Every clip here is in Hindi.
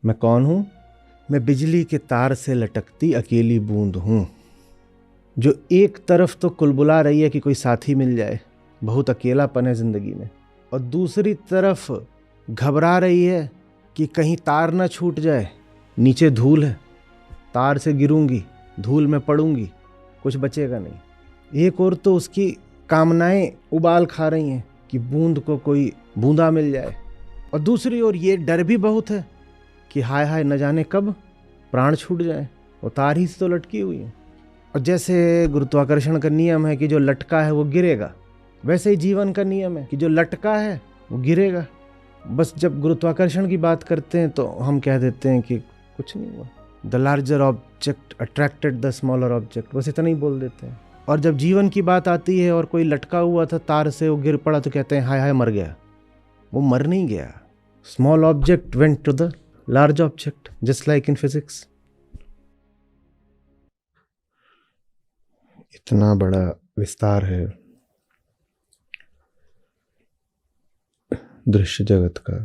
मैं कौन हूँ? मैं बिजली के तार से लटकती अकेली बूंद हूँ, जो एक तरफ तो कुलबुला रही है कि कोई साथी मिल जाए, बहुत अकेलापन है जिंदगी में, और दूसरी तरफ घबरा रही है कि कहीं तार ना छूट जाए, नीचे धूल है, तार से गिरूंगी, धूल में पड़ूंगी, कुछ बचेगा नहीं। एक और तो उसकी कामनाएं उबाल खा रही हैं कि बूंद को कोई बूंदा मिल जाए, और दूसरी ओर ये डर भी बहुत है कि हाय हाय न जाने कब प्राण छूट जाए, और तार ही से तो लटकी हुई है। और जैसे गुरुत्वाकर्षण का नियम है कि जो लटका है वो गिरेगा, वैसे ही जीवन का नियम है कि जो लटका है वो गिरेगा। बस जब गुरुत्वाकर्षण की बात करते हैं तो हम कह देते हैं कि कुछ नहीं हुआ, the larger object attracted the smaller object, बस इतना ही बोल देते हैं। और जब जीवन की बात आती है और कोई लटका हुआ था तार से, वो गिर पड़ा, तो कहते हैं हाय हाय मर गया। वो मर नहीं गया, small object went to the large object, just like in physics. इतना बड़ा विस्तार है दृश्य जगत का।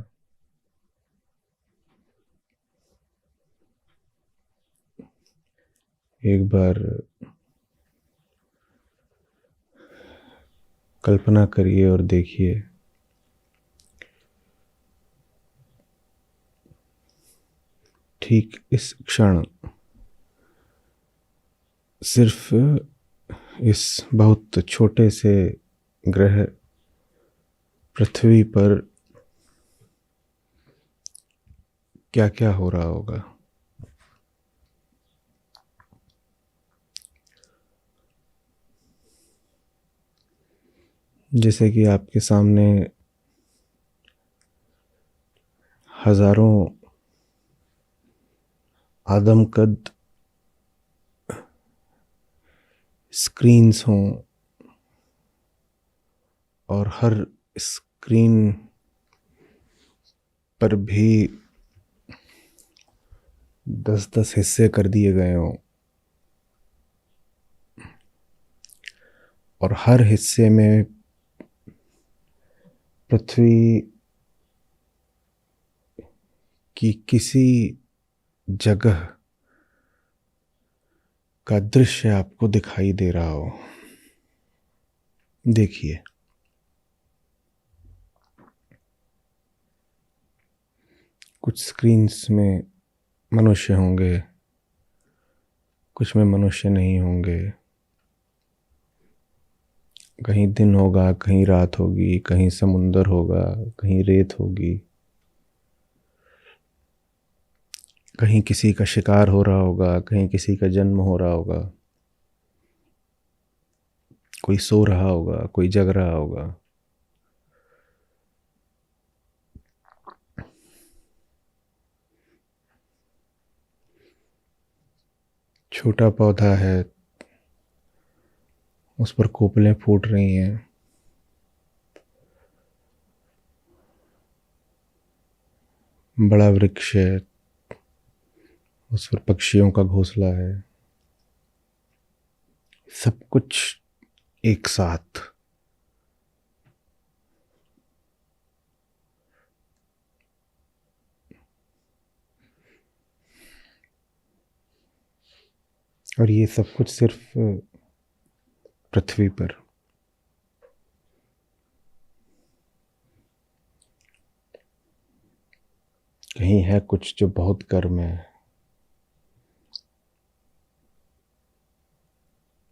एक बार कल्पना करिए और देखिए, ठीक इस क्षण सिर्फ इस बहुत छोटे से ग्रह पृथ्वी पर क्या क्या हो रहा होगा। जैसे कि आपके सामने हजारों आदमकद स्क्रीन्स हों, और हर स्क्रीन पर भी 10-10 हिस्से कर दिए गए हों, और हर हिस्से में पृथ्वी की किसी जगह का दृश्य आपको दिखाई दे रहा हो। देखिए, कुछ स्क्रीन्स में मनुष्य होंगे, कुछ में मनुष्य नहीं होंगे, कहीं दिन होगा, कहीं रात होगी, कहीं समुंदर होगा, कहीं रेत होगी, कहीं किसी का शिकार हो रहा होगा, कहीं किसी का जन्म हो रहा होगा, कोई सो रहा होगा, कोई जग रहा होगा। छोटा पौधा है, उस पर कोपलें फूट रही हैं। बड़ा वृक्ष है, उस पर पक्षियों का घोंसला है। सब कुछ एक साथ। और ये सब कुछ सिर्फ पृथ्वी पर। कहीं है कुछ जो बहुत गर्म है,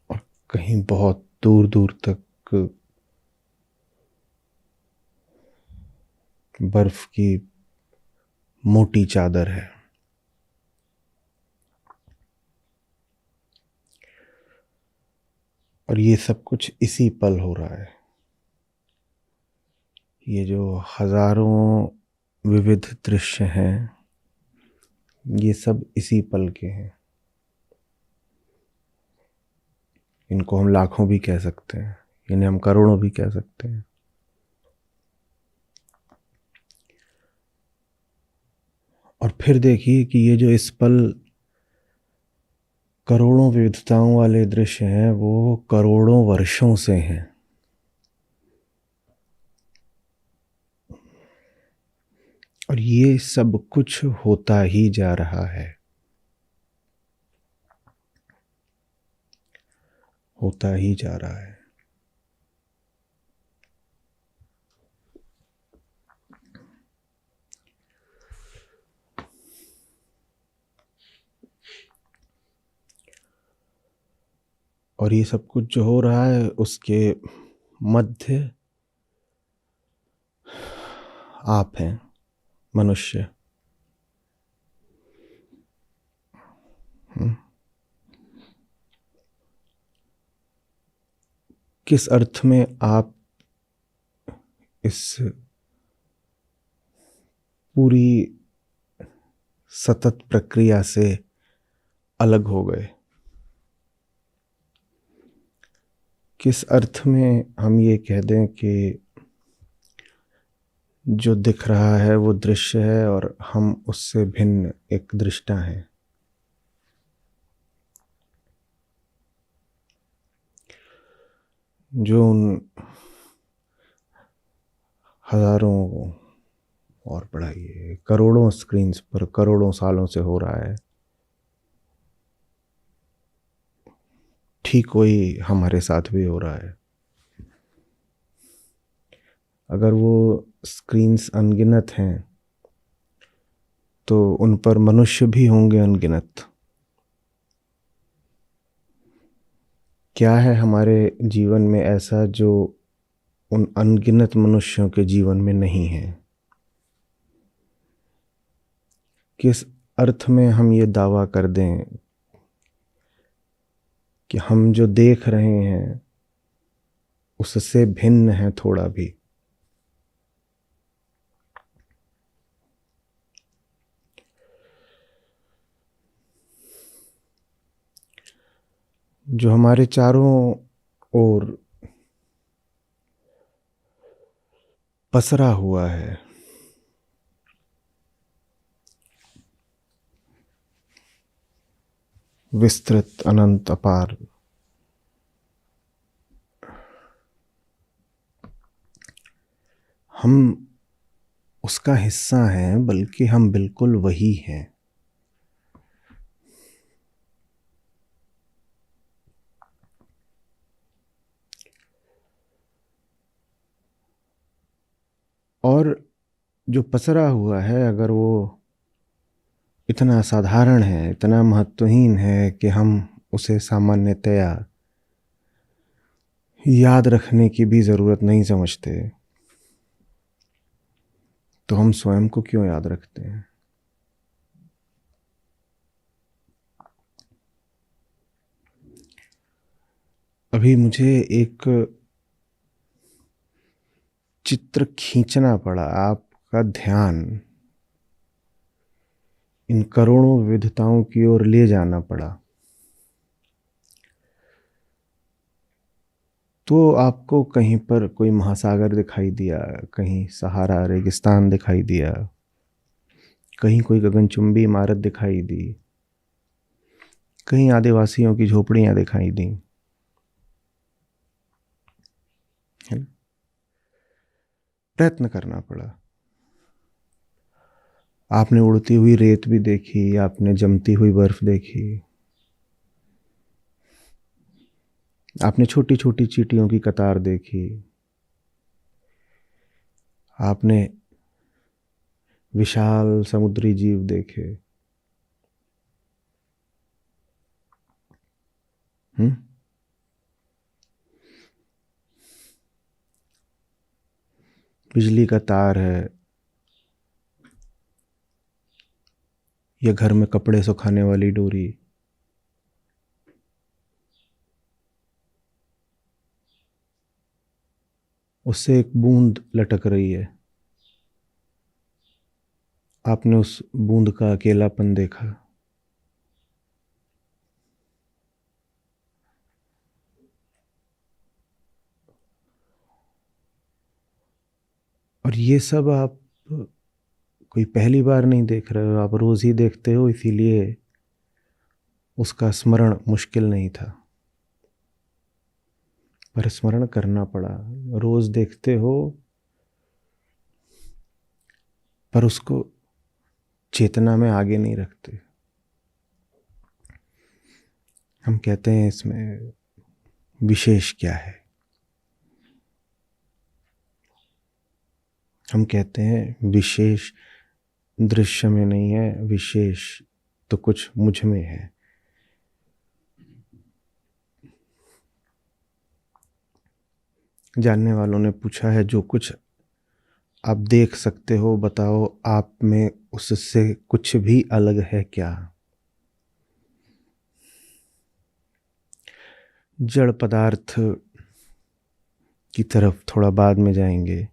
और कहीं बहुत दूर दूर तक बर्फ की मोटी चादर है। और ये सब कुछ इसी पल हो रहा है। ये जो हजारों विविध दृश्य हैं, ये सब इसी पल के हैं। इनको हम लाखों भी कह सकते हैं, इन्हें हम करोड़ों भी कह सकते हैं। और फिर देखिए कि ये जो इस पल करोड़ों विविधताओं वाले दृश्य हैं, वो करोड़ों वर्षों से हैं। और और ये सब कुछ होता ही जा रहा है, होता ही जा रहा है। और ये सब कुछ जो हो रहा है उसके मध्य आप हैं, मनुष्य। किस अर्थ में आप इस पूरी सतत प्रक्रिया से अलग हो गए? किस अर्थ में हम ये कह दें कि जो दिख रहा है वो दृश्य है और हम उससे भिन्न एक दृष्टा हैं? जो उन हजारों और बढ़ाइए करोड़ों स्क्रीन्स पर करोड़ों सालों से हो रहा है, ठीक वही हमारे साथ भी हो रहा है। अगर वो स्क्रीन्स अनगिनत हैं तो उन पर मनुष्य भी होंगे अनगिनत। क्या है हमारे जीवन में ऐसा जो उन अनगिनत मनुष्यों के जीवन में नहीं है? किस अर्थ में हम ये दावा कर दें कि हम जो देख रहे हैं उससे भिन्न है थोड़ा भी? जो हमारे चारों ओर पसरा हुआ है, विस्तृत, अनंत, अपार, हम उसका हिस्सा हैं, बल्कि हम बिल्कुल वही हैं। और जो पसरा हुआ है, अगर वो इतना साधारण है, इतना महत्वहीन है कि हम उसे सामान्यतया याद रखने की भी जरूरत नहीं समझते, तो हम स्वयं को क्यों याद रखते हैं? अभी मुझे एक चित्र खींचना पड़ा, आपका ध्यान इन करोड़ों विविधताओं की ओर ले जाना पड़ा। तो आपको कहीं पर कोई महासागर दिखाई दिया, कहीं सहारा रेगिस्तान दिखाई दिया, कहीं कोई गगनचुंबी इमारत दिखाई दी, कहीं आदिवासियों की झोपड़ियां दिखाई दी। प्रयत्न करना पड़ा। आपने उड़ती हुई रेत भी देखी, आपने जमती हुई बर्फ देखी, आपने छोटी छोटी चींटियों की कतार देखी, आपने विशाल समुद्री जीव देखे। बिजली का तार है, या घर में कपड़े सुखाने वाली डोरी, उससे एक बूंद लटक रही है। आपने उस बूंद का अकेलापन देखा। और ये सब आप कोई पहली बार नहीं देख रहे हो, आप रोज ही देखते हो, इसीलिए उसका स्मरण मुश्किल नहीं था। पर स्मरण करना पड़ा। रोज देखते हो पर उसको चेतना में आगे नहीं रखते। हम कहते हैं इसमें विशेष क्या है, हम कहते हैं विशेष दृश्य में नहीं है, विशेष तो कुछ मुझ में है। जानने वालों ने पूछा है, जो कुछ आप देख सकते हो बताओ, आप में उससे कुछ भी अलग है क्या? जड़ पदार्थ की तरफ थोड़ा बाद में जाएंगे,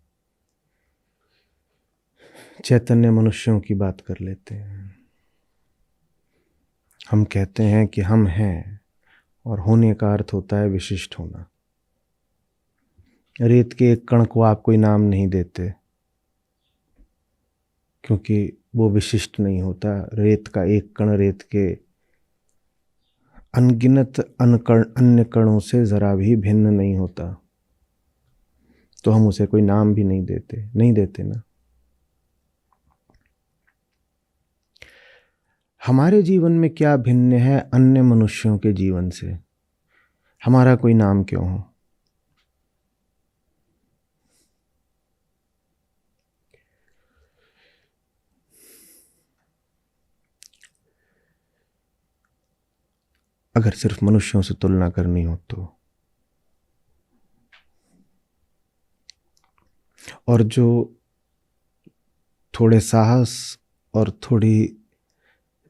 चैतन्य मनुष्यों की बात कर लेते हैं। हम कहते हैं कि हम हैं, और होने का अर्थ होता है विशिष्ट होना। रेत के एक कण को आप कोई नाम नहीं देते, क्योंकि वो विशिष्ट नहीं होता। रेत का एक कण रेत के अनगिनत अन्य कणों से जरा भी भिन्न नहीं होता, तो हम उसे कोई नाम भी नहीं देते ना। हमारे जीवन में क्या भिन्न है अन्य मनुष्यों के जीवन से? हमारा कोई नाम क्यों हो? अगर सिर्फ मनुष्यों से तुलना करनी हो तो। और जो थोड़े साहस और थोड़ी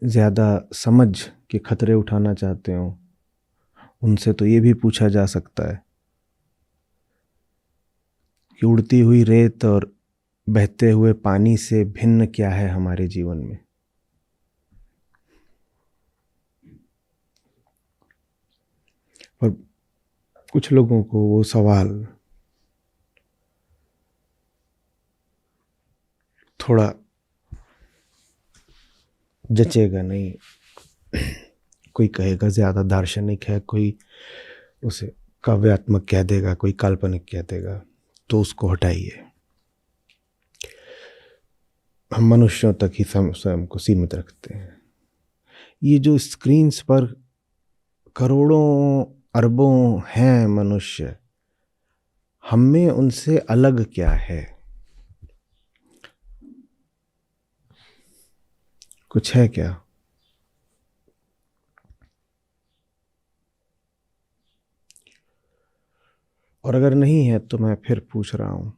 ज़्यादा समझ के खतरे उठाना चाहते हो, उनसे तो ये भी पूछा जा सकता है कि उड़ती हुई रेत और बहते हुए पानी से भिन्न क्या है हमारे जीवन में? पर कुछ लोगों को वो सवाल थोड़ा जचेगा नहीं। कोई कहेगा ज़्यादा दार्शनिक है, कोई उसे काव्यात्मक कह देगा, कोई काल्पनिक कह देगा, तो उसको हटाइए। हम मनुष्यों तक ही स्वयं को सीमित रखते हैं। ये जो स्क्रीन्स पर करोड़ों अरबों हैं मनुष्य, हम में उनसे अलग क्या है? कुछ है क्या? और अगर नहीं है तो मैं फिर पूछ रहा हूं,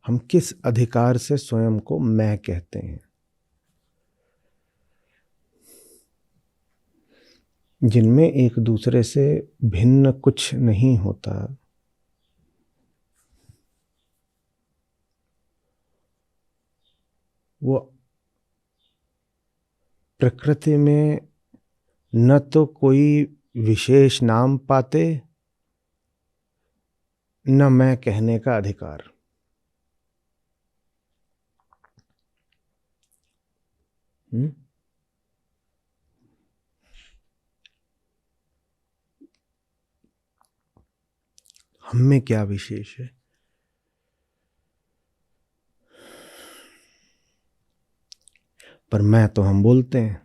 हम किस अधिकार से स्वयं को मैं कहते हैं? जिनमें एक दूसरे से भिन्न कुछ नहीं होता, वो प्रकृति में न तो कोई विशेष नाम पाते, न मैं कहने का अधिकार। हम में क्या विशेष है? पर मैं तो हम बोलते हैं।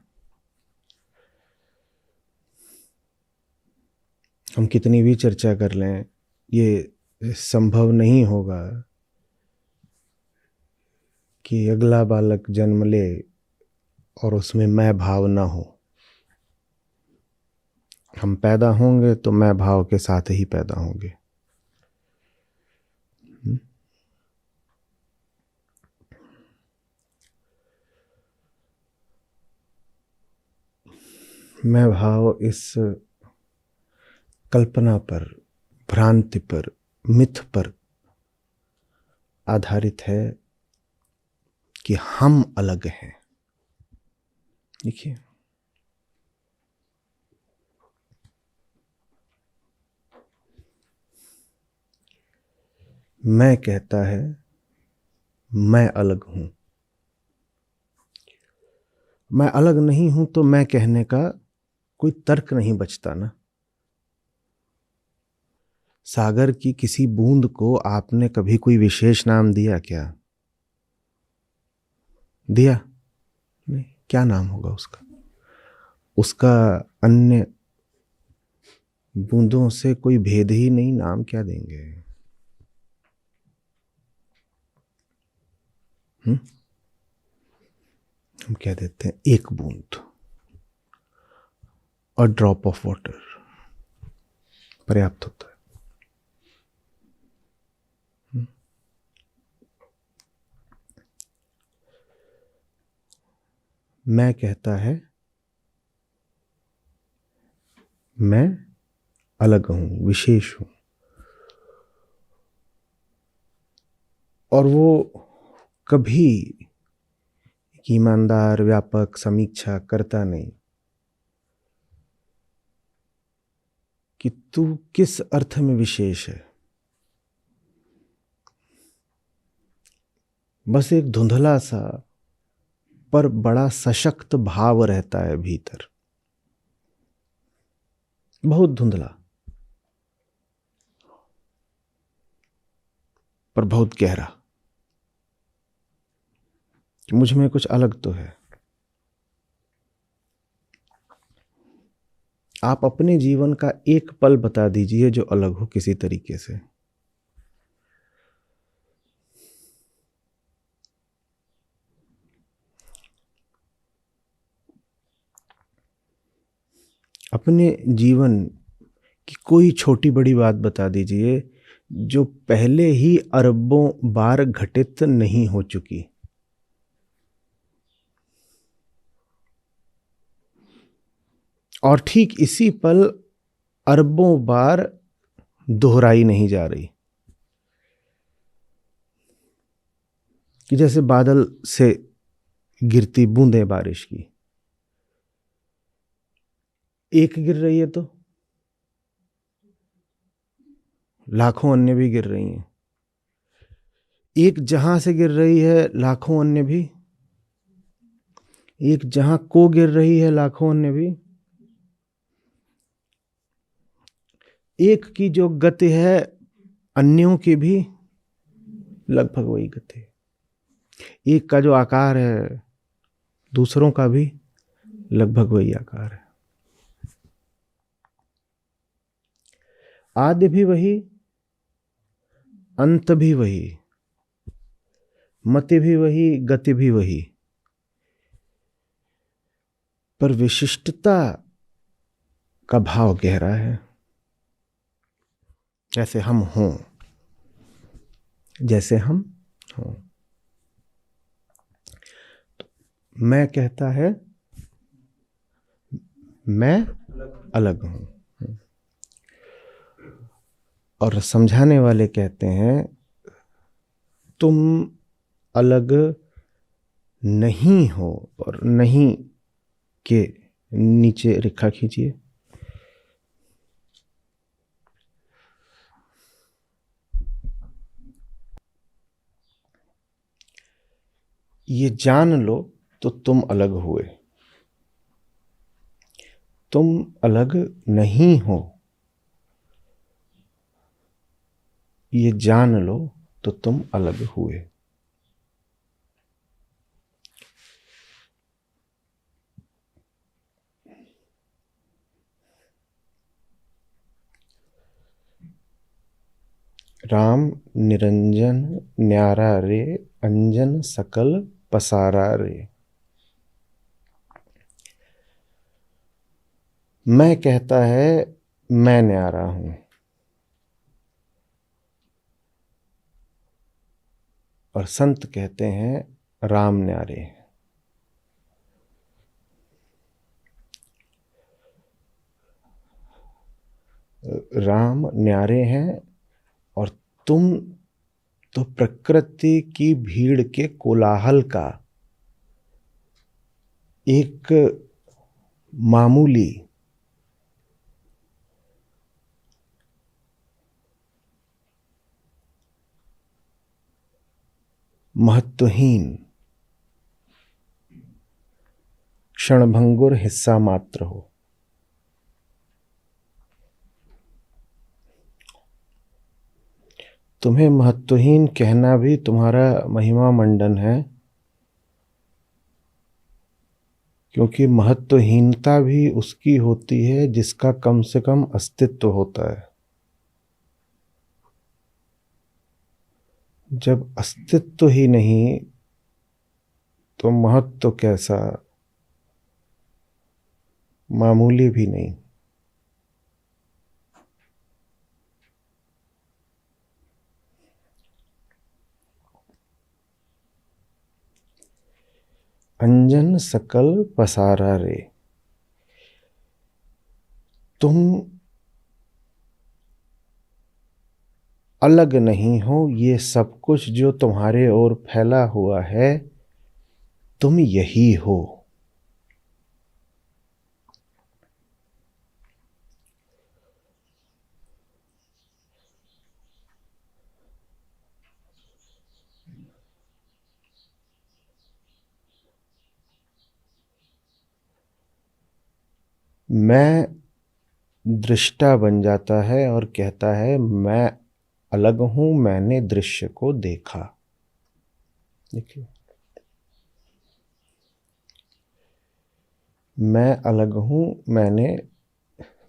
हम कितनी भी चर्चा कर लें, ये संभव नहीं होगा कि अगला बालक जन्म ले और उसमें मैं भाव ना हो। हम पैदा होंगे तो मैं भाव के साथ ही पैदा होंगे। मैं भाव इस कल्पना पर, भ्रांति पर, मिथ पर आधारित है कि हम अलग हैं। देखिए, मैं कहता है मैं अलग हूं। मैं अलग नहीं हूं तो मैं कहने का कोई तर्क नहीं बचता ना। सागर की किसी बूंद को आपने कभी कोई विशेष नाम दिया क्या? दिया नहीं, क्या नाम होगा उसका? उसका अन्य बूंदों से कोई भेद ही नहीं, नाम क्या देंगे? हम कह देते हैं एक बूंद, और ड्रॉप ऑफ वाटर पर्याप्त होता है। मैं कहता है मैं अलग हूं, विशेष हूं, और वो कभी ईमानदार व्यापक समीक्षा करता नहीं कि तू किस अर्थ में विशेष है। बस एक धुंधला सा पर बड़ा सशक्त भाव रहता है भीतर, बहुत धुंधला पर बहुत गहरा, कि मुझ में कुछ अलग तो है। आप अपने जीवन का एक पल बता दीजिए जो अलग हो किसी तरीके से। अपने जीवन की कोई छोटी बड़ी बात बता दीजिए जो पहले ही अरबों बार घटित नहीं हो चुकी। और ठीक इसी पल अरबों बार दोहराई नहीं जा रही, कि जैसे बादल से गिरती बूंदें बारिश की, एक गिर रही है तो लाखों अन्य भी गिर रही हैं। एक जहां से गिर रही है लाखों अन्य भी, एक जहां को गिर रही है लाखों अन्य भी। एक की जो गति है अन्यों की भी लगभग वही गति है। एक का जो आकार है दूसरों का भी लगभग वही आकार है। आदि भी वही, अंत भी वही, मति भी वही, गति भी वही, पर विशिष्टता का भाव गहरा है। जैसे हम हों, जैसे हम हों। मैं कहता है मैं अलग हूं, और समझाने वाले कहते हैं तुम अलग नहीं हो, और नहीं के नीचे रेखा खींचिए। ये जान लो तो तुम अलग हुए, तुम अलग नहीं हो। ये जान लो तो तुम अलग हुए। राम निरंजन न्यारा रे, अंजन सकल पसारा रे। मैं कहता है मैं न्यारा हूं, और संत कहते हैं राम न्यारे। राम न्यारे हैं, और तुम तो प्रकृति की भीड़ के कोलाहल का एक मामूली महत्वहीन क्षणभंगुर हिस्सा मात्र हो। तुम्हें महत्वहीन कहना भी तुम्हारा महिमा मंडन है, क्योंकि महत्वहीनता भी उसकी होती है जिसका कम से कम अस्तित्व होता है। जब अस्तित्व ही नहीं तो महत्व कैसा, मामूली भी नहीं। अंजन सकल पसारा रे, तुम अलग नहीं हो। ये सब कुछ जो तुम्हारे ओर फैला हुआ है, तुम यही हो। मैं दृष्टा बन जाता है और कहता है मैं अलग हूं, मैंने दृश्य को देखा। देखिए, मैं अलग हूं, मैंने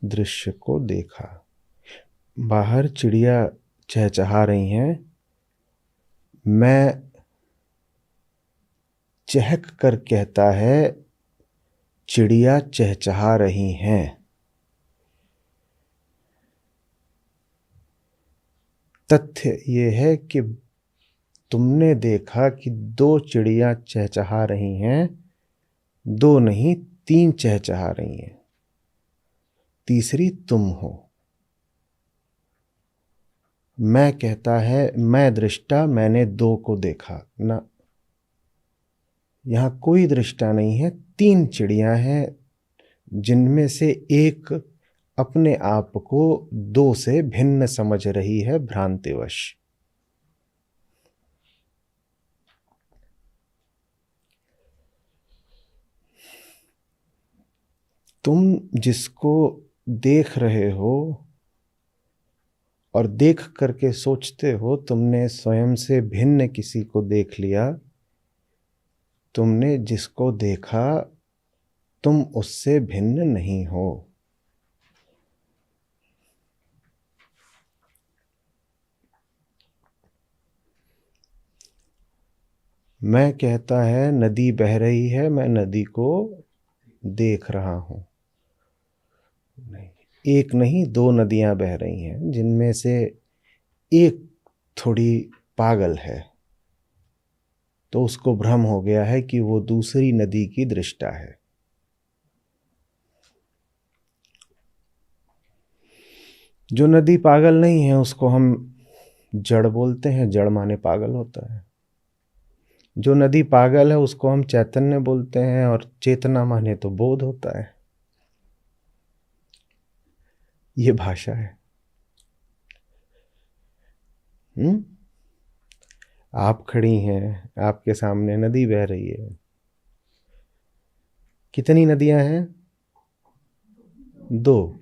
दृश्य को देखा। बाहर चिड़िया चहचहा रही हैं, मैं चहक कर कहता है चिड़िया चहचहा रही हैं। तथ्य ये है कि तुमने देखा कि दो चिड़िया चहचहा रही हैं, दो नहीं तीन चहचहा रही हैं, तीसरी तुम हो। मैं कहता है मैं दृष्टा, मैंने दो को देखा ना। यहां कोई दृष्टा नहीं है, तीन चिड़िया हैं जिनमें से एक अपने आप को दो से भिन्न समझ रही है भ्रांतिवश। तुम जिसको देख रहे हो और देख करके सोचते हो तुमने स्वयं से भिन्न किसी को देख लिया, तुमने जिसको देखा तुम उससे भिन्न नहीं हो। मैं कहता है नदी बह रही है, मैं नदी को देख रहा हूं। नहीं, एक नहीं दो नदियां बह रही हैं, जिनमें से एक थोड़ी पागल है, तो उसको भ्रम हो गया है कि वो दूसरी नदी की दृष्टा है। जो नदी पागल नहीं है उसको हम जड़ बोलते हैं, जड़ माने पागल होता है। जो नदी पागल है उसको हम चैतन्य बोलते हैं, और चेतना माने तो बोध होता है। ये भाषा है। आप खड़ी हैं, आपके सामने नदी बह रही है। कितनी नदियां हैं? दो,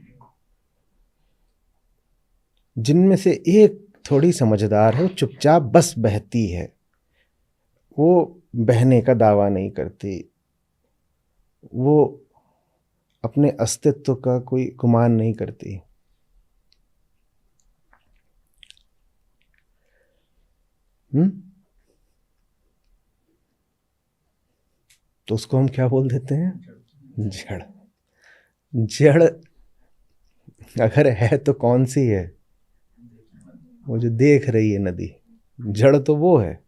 जिनमें से एक थोड़ी समझदार है, वो चुपचाप बस बहती है, वो बहने का दावा नहीं करती, वो अपने अस्तित्व का कोई गुमान नहीं करती। तो उसको हम क्या बोल देते हैं? जड़। जड़ अगर है तो कौन सी है? वो जो देख रही है नदी, जड़ तो वो है।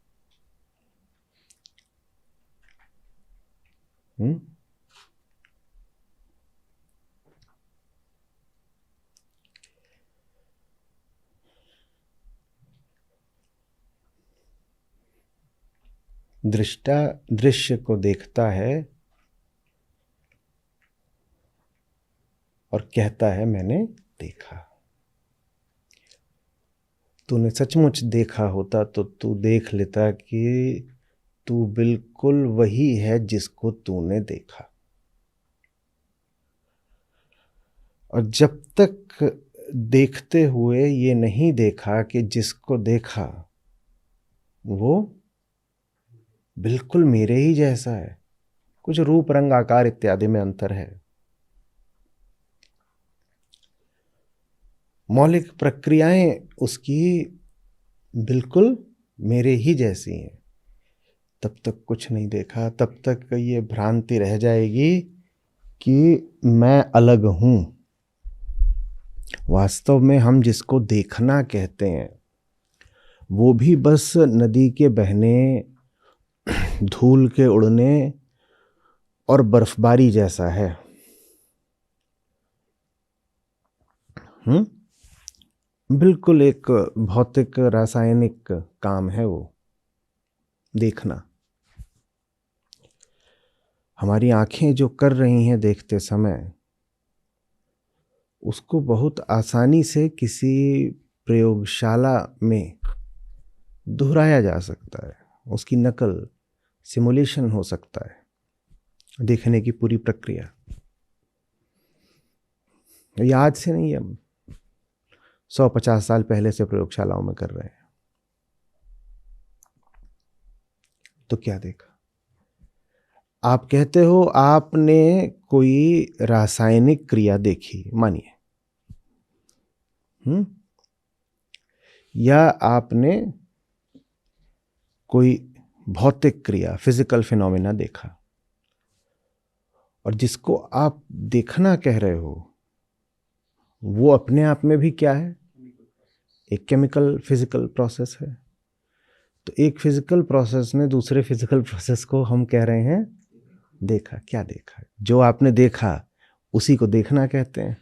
दृष्टा दृश्य को देखता है और कहता है मैंने देखा। तूने सचमुच देखा होता तो तू देख लेता कि तू बिल्कुल वही है जिसको तूने देखा। और जब तक देखते हुए ये नहीं देखा कि जिसको देखा वो बिल्कुल मेरे ही जैसा है, कुछ रूप रंग आकार इत्यादि में अंतर है। मौलिक प्रक्रियाएं उसकी बिल्कुल मेरे ही जैसी हैं। तब तक कुछ नहीं देखा, तब तक ये भ्रांति रह जाएगी कि मैं अलग हूं। वास्तव में हम जिसको देखना कहते हैं वो भी बस नदी के बहने, धूल के उड़ने और बर्फबारी जैसा है। बिल्कुल एक भौतिक रासायनिक काम है वो देखना। हमारी आंखें जो कर रही हैं देखते समय, उसको बहुत आसानी से किसी प्रयोगशाला में दोहराया जा सकता है। उसकी नकल, सिमुलेशन हो सकता है देखने की पूरी प्रक्रिया। ये आज से नहीं, हम 150 साल पहले से प्रयोगशालाओं में कर रहे हैं। तो क्या देखा? आप कहते हो आपने कोई रासायनिक क्रिया देखी, मानिए, या आपने कोई भौतिक क्रिया, फिजिकल फिनोमेना देखा, और जिसको आप देखना कह रहे हो वो अपने आप में भी क्या है? एक केमिकल फिजिकल प्रोसेस है। तो एक फिजिकल प्रोसेस ने दूसरे फिजिकल प्रोसेस को हम कह रहे हैं देखा। क्या देखा? जो आपने देखा उसी को देखना कहते हैं।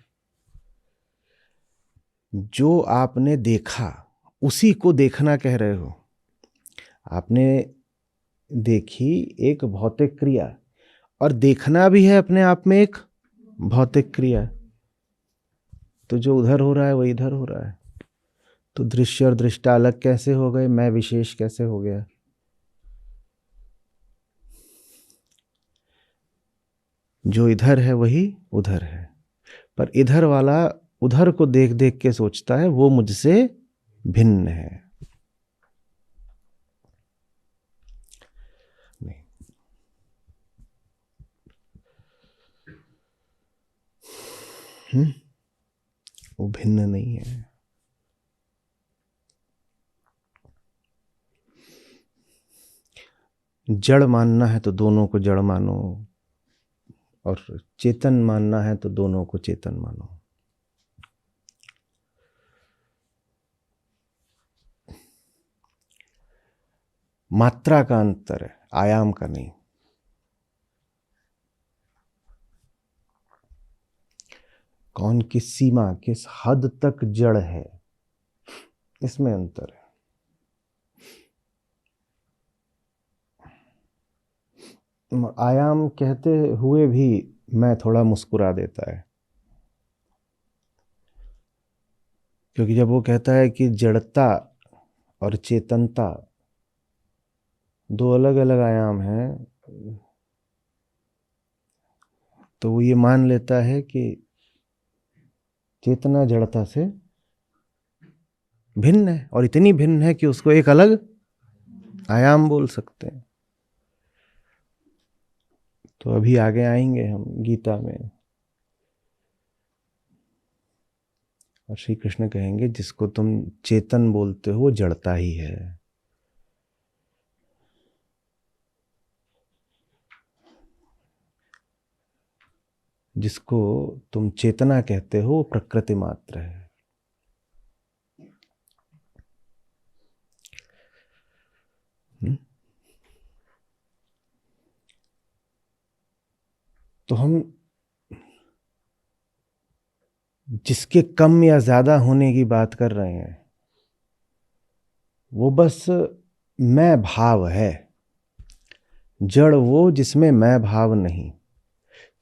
जो आपने देखा उसी को देखना कह रहे हो। आपने देखी एक भौतिक क्रिया, और देखना भी है अपने आप में एक भौतिक क्रिया। तो जो उधर हो रहा है वो इधर हो रहा है। तो दृश्य और दृष्टा अलग कैसे हो गए? मैं विशेष कैसे हो गया? जो इधर है वही उधर है, पर इधर वाला उधर को देख देख के सोचता है वो मुझसे भिन्न है। नहीं, वो भिन्न नहीं है। जड़ मानना है तो दोनों को जड़ मानो, और चेतन मानना है तो दोनों को चेतन मानो। मात्रा का अंतर है, आयाम का नहीं। कौन किस सीमा, किस हद तक जड़ है, इसमें अंतर है। आयाम कहते हुए भी मैं थोड़ा मुस्कुरा देता है, क्योंकि जब वो कहता है कि जड़ता और चेतनता दो अलग अलग आयाम हैं, तो वो ये मान लेता है कि चेतना जड़ता से भिन्न है, और इतनी भिन्न है कि उसको एक अलग आयाम बोल सकते हैं। तो अभी आगे आएंगे हम गीता में, और श्री कृष्ण कहेंगे जिसको तुम चेतन बोलते हो वो जड़ता ही है। जिसको तुम चेतना कहते हो वो प्रकृति मात्र है। तो हम जिसके कम या ज्यादा होने की बात कर रहे हैं वो बस मैं भाव है। जड़ वो जिसमें मैं भाव नहीं।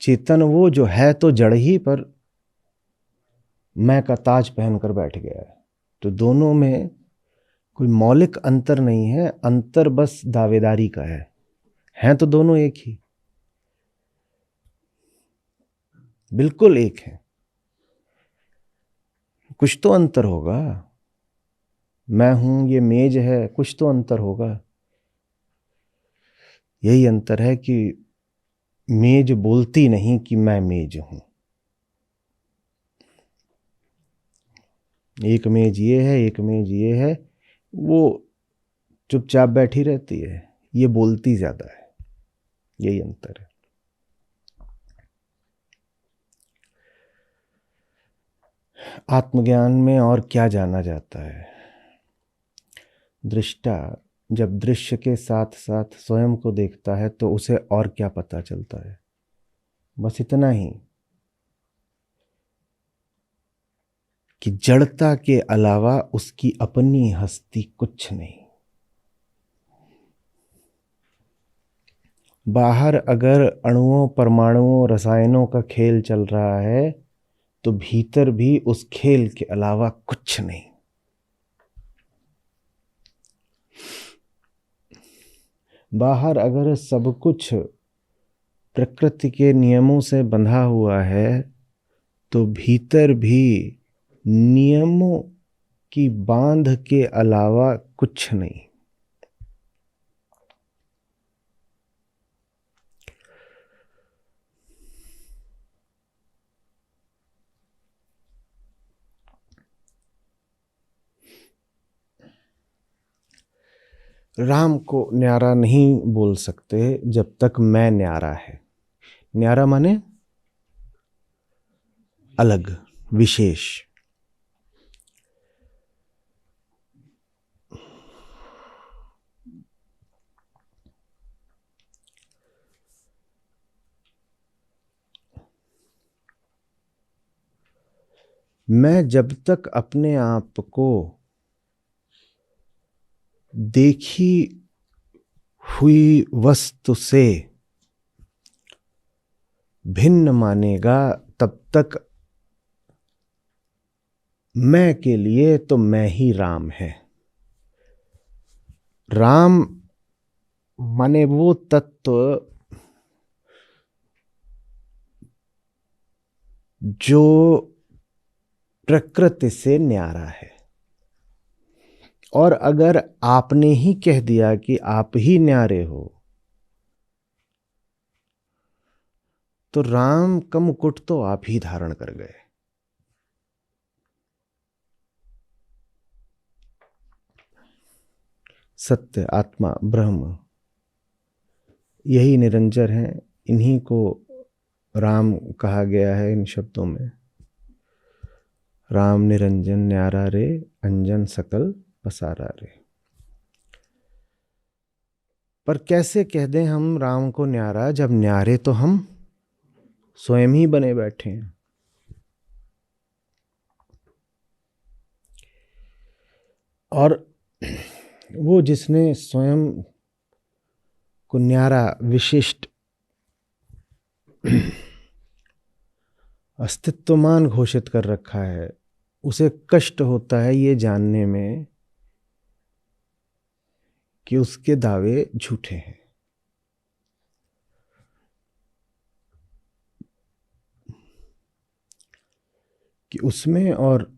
चेतन वो जो है तो जड़ ही, पर मैं का ताज पहनकर बैठ गया है। तो दोनों में कोई मौलिक अंतर नहीं है, अंतर बस दावेदारी का है। हैं तो दोनों एक ही, बिल्कुल एक है। कुछ तो अंतर होगा। मैं हूं, ये मेज है, कुछ तो अंतर होगा। यही अंतर है कि मेज बोलती नहीं कि मैं मेज हूं। एक मेज ये है, एक मेज ये है, वो चुपचाप बैठी रहती है, ये बोलती ज्यादा है। यही अंतर है। आत्मज्ञान में और क्या जाना जाता है? दृष्टा जब दृश्य के साथ साथ स्वयं को देखता है तो उसे और क्या पता चलता है? बस इतना ही कि जड़ता के अलावा उसकी अपनी हस्ती कुछ नहीं। बाहर अगर अणुओं, परमाणुओं, रसायनों का खेल चल रहा है तो भीतर भी उस खेल के अलावा कुछ नहीं। बाहर अगर सब कुछ प्रकृति के नियमों से बंधा हुआ है तो भीतर भी नियमों की बांध के अलावा कुछ नहीं। राम को न्यारा नहीं बोल सकते जब तक मैं न्यारा है। न्यारा माने अलग, विशेष। मैं जब तक अपने आप को देखी हुई वस्तु से भिन्न मानेगा तब तक मैं के लिए तो मैं ही राम है। राम माने वो तत्व जो प्रकृति से न्यारा है। और अगर आपने ही कह दिया कि आप ही न्यारे हो तो राम का मुकुट तो आप ही धारण कर गए। सत्य, आत्मा, ब्रह्म यही निरंजन है। इन्हीं को राम कहा गया है इन शब्दों में। राम निरंजन न्यारा रे, अंजन सकल पसारा रे। पर कैसे कह दें हम राम को न्यारा जब न्यारे तो हम स्वयं ही बने बैठे हैं। और वो जिसने स्वयं को न्यारा, विशिष्ट, अस्तित्वमान घोषित कर रखा है, उसे कष्ट होता है ये जानने में कि उसके दावे झूठे हैं। कि उसमें और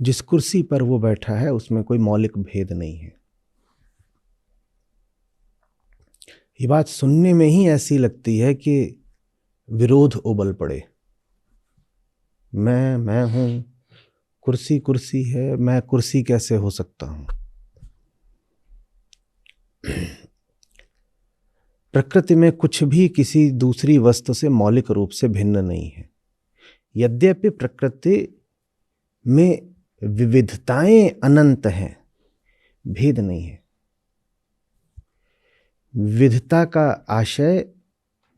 जिस कुर्सी पर वो बैठा है उसमें कोई मौलिक भेद नहीं है। ये बात सुनने में ही ऐसी लगती है कि विरोध उबल पड़े। मैं हूं, कुर्सी कुर्सी है, मैं कुर्सी कैसे हो सकता हूं? प्रकृति में कुछ भी किसी दूसरी वस्तु से मौलिक रूप से भिन्न नहीं है। यद्यपि प्रकृति में विविधताएं अनंत हैं, भेद नहीं है। विविधता का आशय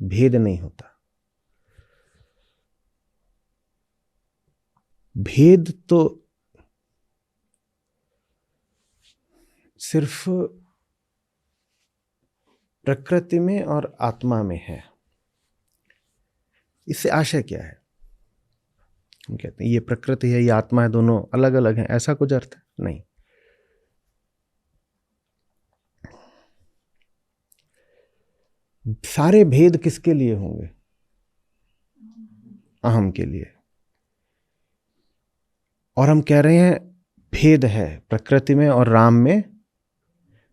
भेद नहीं होता। भेद तो सिर्फ प्रकृति में और आत्मा में है। इससे आशय क्या है? हम कहते हैं ये प्रकृति है, ये आत्मा है, दोनों अलग अलग हैं, ऐसा कुछ अर्थ है? नहीं। सारे भेद किसके लिए होंगे? अहम के लिए। और हम कह रहे हैं भेद है, प्रकृति में और राम में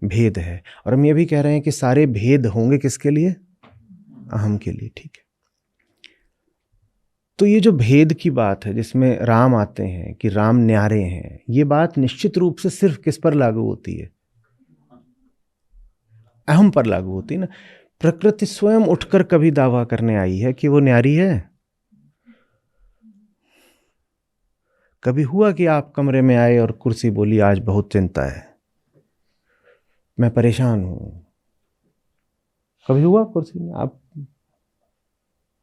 भेद है। और हम ये भी कह रहे हैं कि सारे भेद होंगे किसके लिए? अहम के लिए, ठीक है। तो ये जो भेद की बात है जिसमें राम आते हैं कि राम न्यारे हैं, ये बात निश्चित रूप से सिर्फ किस पर लागू होती है? अहम पर लागू होती है ना। प्रकृति स्वयं उठकर कभी दावा करने आई है कि वो न्यारी है? कभी हुआ कि आप कमरे में आए और कुर्सी बोली आज बहुत चिंता है, मैं परेशान हूं? कभी हुआ कुर्सी में? आप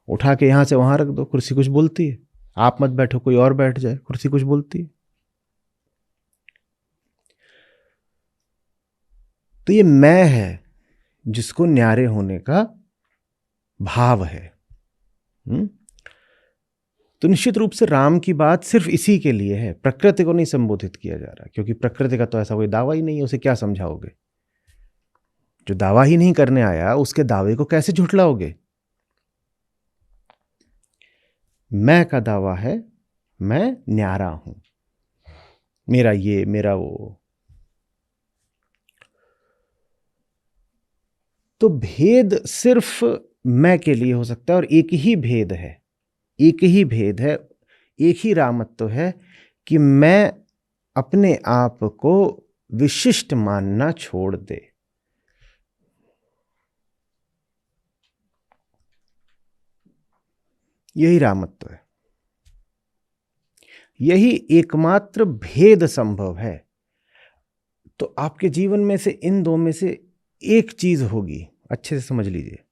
उठा के यहां से वहां रख दो, कुर्सी कुछ बोलती है? आप मत बैठो, कोई और बैठ जाए, कुर्सी कुछ बोलती है? तो ये मैं है जिसको न्यारे होने का भाव है। तो निश्चित रूप से राम की बात सिर्फ इसी के लिए है, प्रकृति को नहीं संबोधित किया जा रहा, क्योंकि प्रकृति का तो ऐसा कोई दावा ही नहीं है, उसे क्या समझाओगे? जो दावा ही नहीं करने आया उसके दावे को कैसे झुठलाओगे? मैं का दावा है, मैं न्यारा हूं, मेरा ये, मेरा वो। तो भेद सिर्फ मैं के लिए हो सकता है, और एक ही भेद है, एक ही भेद है, एक ही रामत्व है कि मैं अपने आप को विशिष्ट मानना छोड़ दे। यही रामत्व है, यही एकमात्र भेद संभव है। तो आपके जीवन में से इन दो में से एक चीज होगी, अच्छे से समझ लीजिए।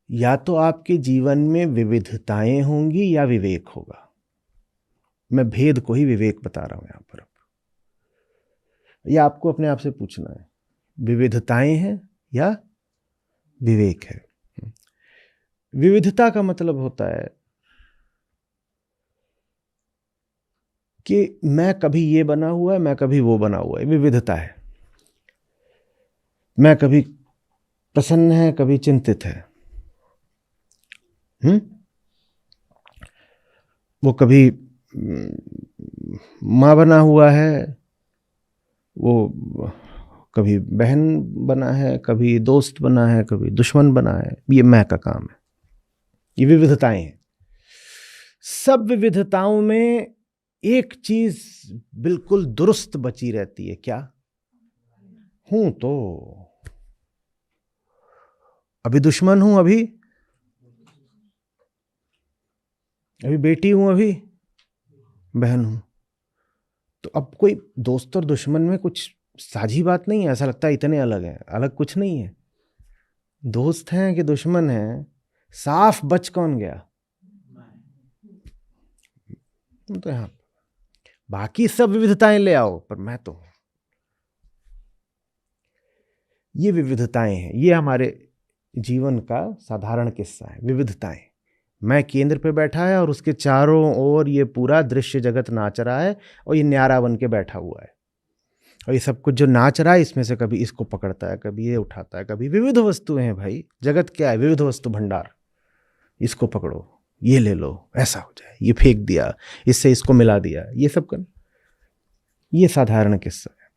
या तो आपके जीवन में विविधताएं होंगी या विवेक होगा। मैं भेद को ही विवेक बता रहा हूं यहां पर। या आपको अपने आप से पूछना है, विविधताएं हैं या विवेक है? विविधता का मतलब होता है कि मैं कभी ये बना हुआ है, मैं कभी वो बना हुआ है, विविधता है। मैं कभी प्रसन्न है, कभी चिंतित है। वो कभी माँ बना हुआ है, वो कभी बहन बना है, कभी दोस्त बना है, कभी दुश्मन बना है। ये मैं का काम है, ये विविधताएं हैं। सब विविधताओं में एक चीज बिल्कुल दुरुस्त बची रहती है, क्या? हूं तो अभी दुश्मन हूं, अभी बेटी हूं, अभी बहन हूं। तो अब कोई दोस्त और दुश्मन में कुछ साझी बात नहीं है, ऐसा लगता है इतने अलग है। अलग कुछ नहीं है। दोस्त हैं कि दुश्मन हैं, साफ बच कौन गया? तो यहां बाकी सब विविधताएं ले आओ, पर मैं तो हूं। ये विविधताएं हैं, ये हमारे जीवन का साधारण किस्सा है, विविधताएं। मैं केंद्र पे बैठा है और उसके चारों ओर ये पूरा दृश्य जगत नाच रहा है, और ये न्यारा बन के बैठा हुआ है। और ये सब कुछ जो नाच रहा है, इसमें से कभी इसको पकड़ता है, कभी ये उठाता है, कभी विविध वस्तुएं हैं भाई। जगत क्या है? विविध वस्तु भंडार। इसको पकड़ो, ये ले लो, ऐसा हो जाए, ये फेंक दिया, इससे इसको मिला दिया, ये सब कर। ये साधारण किस्सा है।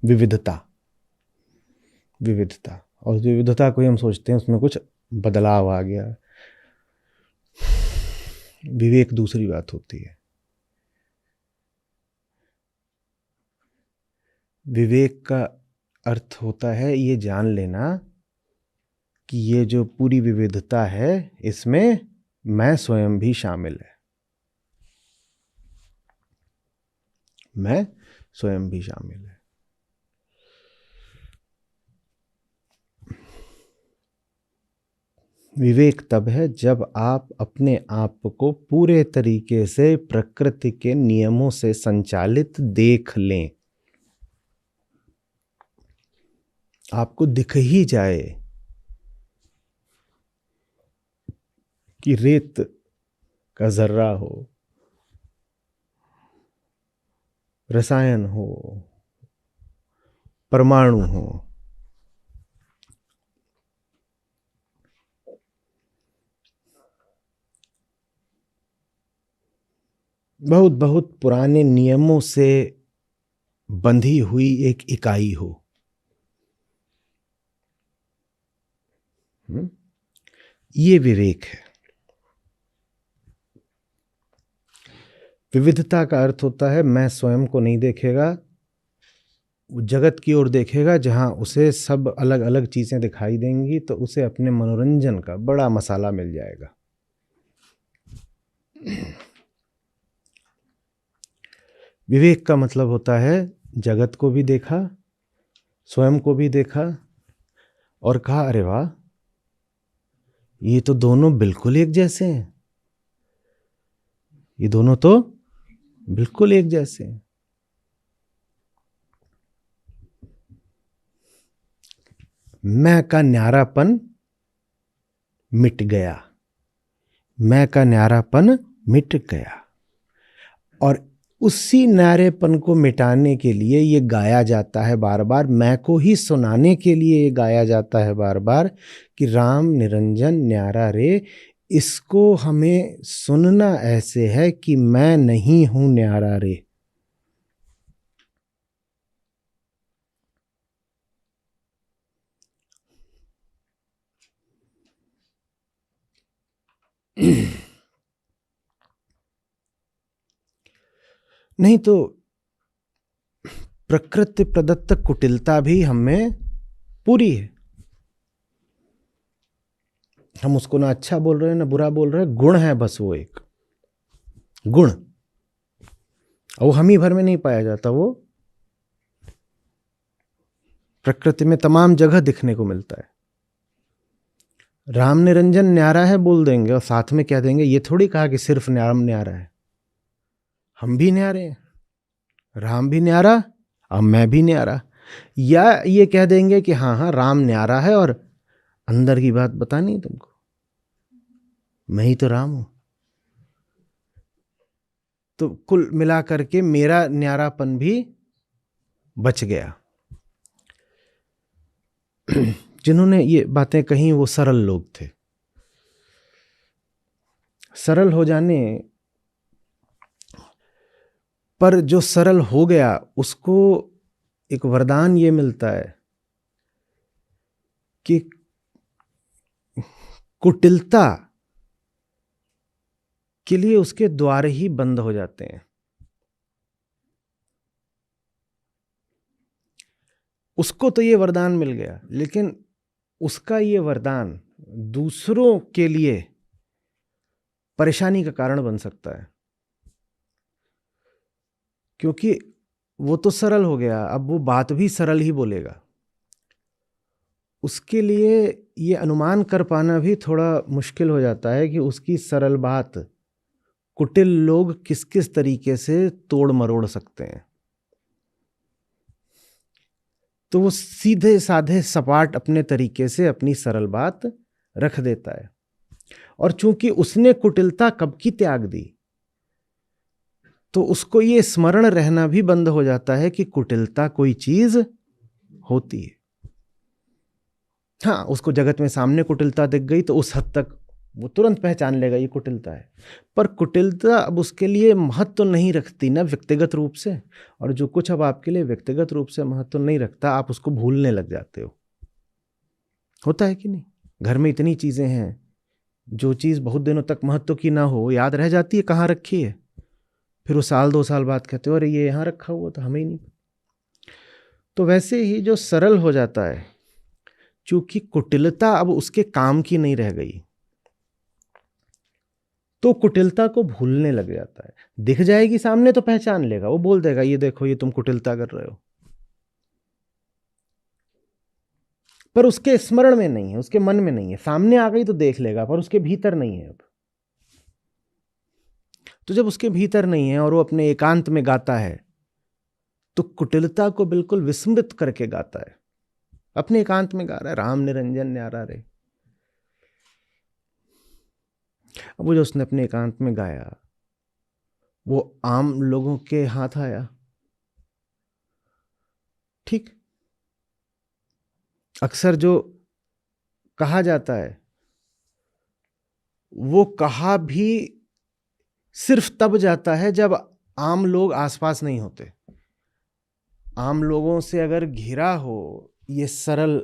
विविधता, विविधता। और विविधता को ही हम सोचते हैं उसमें कुछ बदलाव आ गया। विवेक दूसरी बात होती है। विवेक का अर्थ होता है ये जान लेना कि ये जो पूरी विविधता है, इसमें मैं स्वयं भी शामिल है। मैं स्वयं भी शामिल है। विवेक तब है जब आप अपने आप को पूरे तरीके से प्रकृति के नियमों से संचालित देख लें। आपको दिख ही जाए कि रेत का जर्रा हो, रसायन हो, परमाणु हो, बहुत बहुत पुराने नियमों से बंधी हुई एक इकाई हो, ये विवेक है। विविधता का अर्थ होता है मैं स्वयं को नहीं देखेगा, जगत की ओर देखेगा, जहां उसे सब अलग अलग चीजें दिखाई देंगी तो उसे अपने मनोरंजन का बड़ा मसाला मिल जाएगा। विवेक का मतलब होता है जगत को भी देखा, स्वयं को भी देखा और कहा अरे वाह, ये तो दोनों बिल्कुल एक जैसे हैं, ये दोनों तो बिल्कुल एक जैसे हैं। मैं का न्यारापन मिट गया, मैं का न्यारापन मिट गया। और उसी न्यारेपन को मिटाने के लिए ये गाया जाता है बार बार, मैं को ही सुनाने के लिए ये गाया जाता है बार बार कि राम निरंजन न्यारा रे। इसको हमें सुनना ऐसे है कि मैं नहीं हूं न्यारा रे। नहीं तो प्रकृति प्रदत्त कुटिलता भी हमें पूरी है। हम उसको ना अच्छा बोल रहे हैं ना बुरा बोल रहे हैं, गुण है बस, वो एक गुण, वो हम ही भर में नहीं पाया जाता, वो प्रकृति में तमाम जगह दिखने को मिलता है। राम निरंजन न्यारा है बोल देंगे और साथ में कह देंगे, ये थोड़ी कहा कि सिर्फ राम न्यारा है, हम भी न्यारे हैं, राम भी न्यारा अब मैं भी न्यारा। या ये कह देंगे कि हाँ हाँ राम न्यारा है और अंदर की बात बतानी तुमको, मैं ही तो राम हूं। तो कुल मिला करके मेरा न्यारापन भी बच गया। जिन्होंने ये बातें कही वो सरल लोग थे। सरल हो जाने पर जो सरल हो गया उसको एक वरदान ये मिलता है कि कुटिलता के लिए उसके द्वार ही बंद हो जाते हैं। उसको तो ये वरदान मिल गया, लेकिन उसका ये वरदान दूसरों के लिए परेशानी का कारण बन सकता है, क्योंकि वो तो सरल हो गया, अब वो बात भी सरल ही बोलेगा। उसके लिए ये अनुमान कर पाना भी थोड़ा मुश्किल हो जाता है कि उसकी सरल बात कुटिल लोग किस किस तरीके से तोड़ मरोड़ सकते हैं। तो वो सीधे साधे सपाट अपने तरीके से अपनी सरल बात रख देता है। और चूंकि उसने कुटिलता कब की त्याग दी, तो उसको ये स्मरण रहना भी बंद हो जाता है कि कुटिलता कोई चीज होती है। हाँ, उसको जगत में सामने कुटिलता दिख गई तो उस हद तक वो तुरंत पहचान लेगा ये कुटिलता है, पर कुटिलता अब उसके लिए महत्व तो नहीं रखती ना व्यक्तिगत रूप से, और जो कुछ अब आपके लिए व्यक्तिगत रूप से महत्व तो नहीं रखता, आप उसको भूलने लग जाते हो। होता है कि नहीं? घर में इतनी चीजें हैं, जो चीज बहुत दिनों तक महत्व की ना हो याद रह जाती है कहाँ रखी है, फिर वो साल 2 साल बाद कहते हो अरे ये यहाँ रखा हुआ था, हमें ही नहीं। तो वैसे ही जो सरल हो जाता है, चूंकि कुटिलता अब उसके काम की नहीं रह गई, तो कुटिलता को भूलने लग जाता है। दिख जाएगी सामने तो पहचान लेगा, वो बोल देगा ये देखो ये तुम कुटिलता कर रहे हो, पर उसके स्मरण में नहीं है, उसके मन में नहीं है। सामने आ गई तो देख लेगा, पर उसके भीतर नहीं है अब। तो जब उसके भीतर नहीं है और वो अपने एकांत में गाता है, तो कुटिलता को बिल्कुल विस्मृत करके गाता है। अपने एकांत में गा रहा है, राम निरंजन न्यारा रे। अब वो जो उसने अपने एकांत में गाया, वो आम लोगों के हाथ आया। ठीक, अक्सर जो कहा जाता है वो कहा भी सिर्फ तब जाता है जब आम लोग आसपास नहीं होते। आम लोगों से अगर घिरा हो ये सरल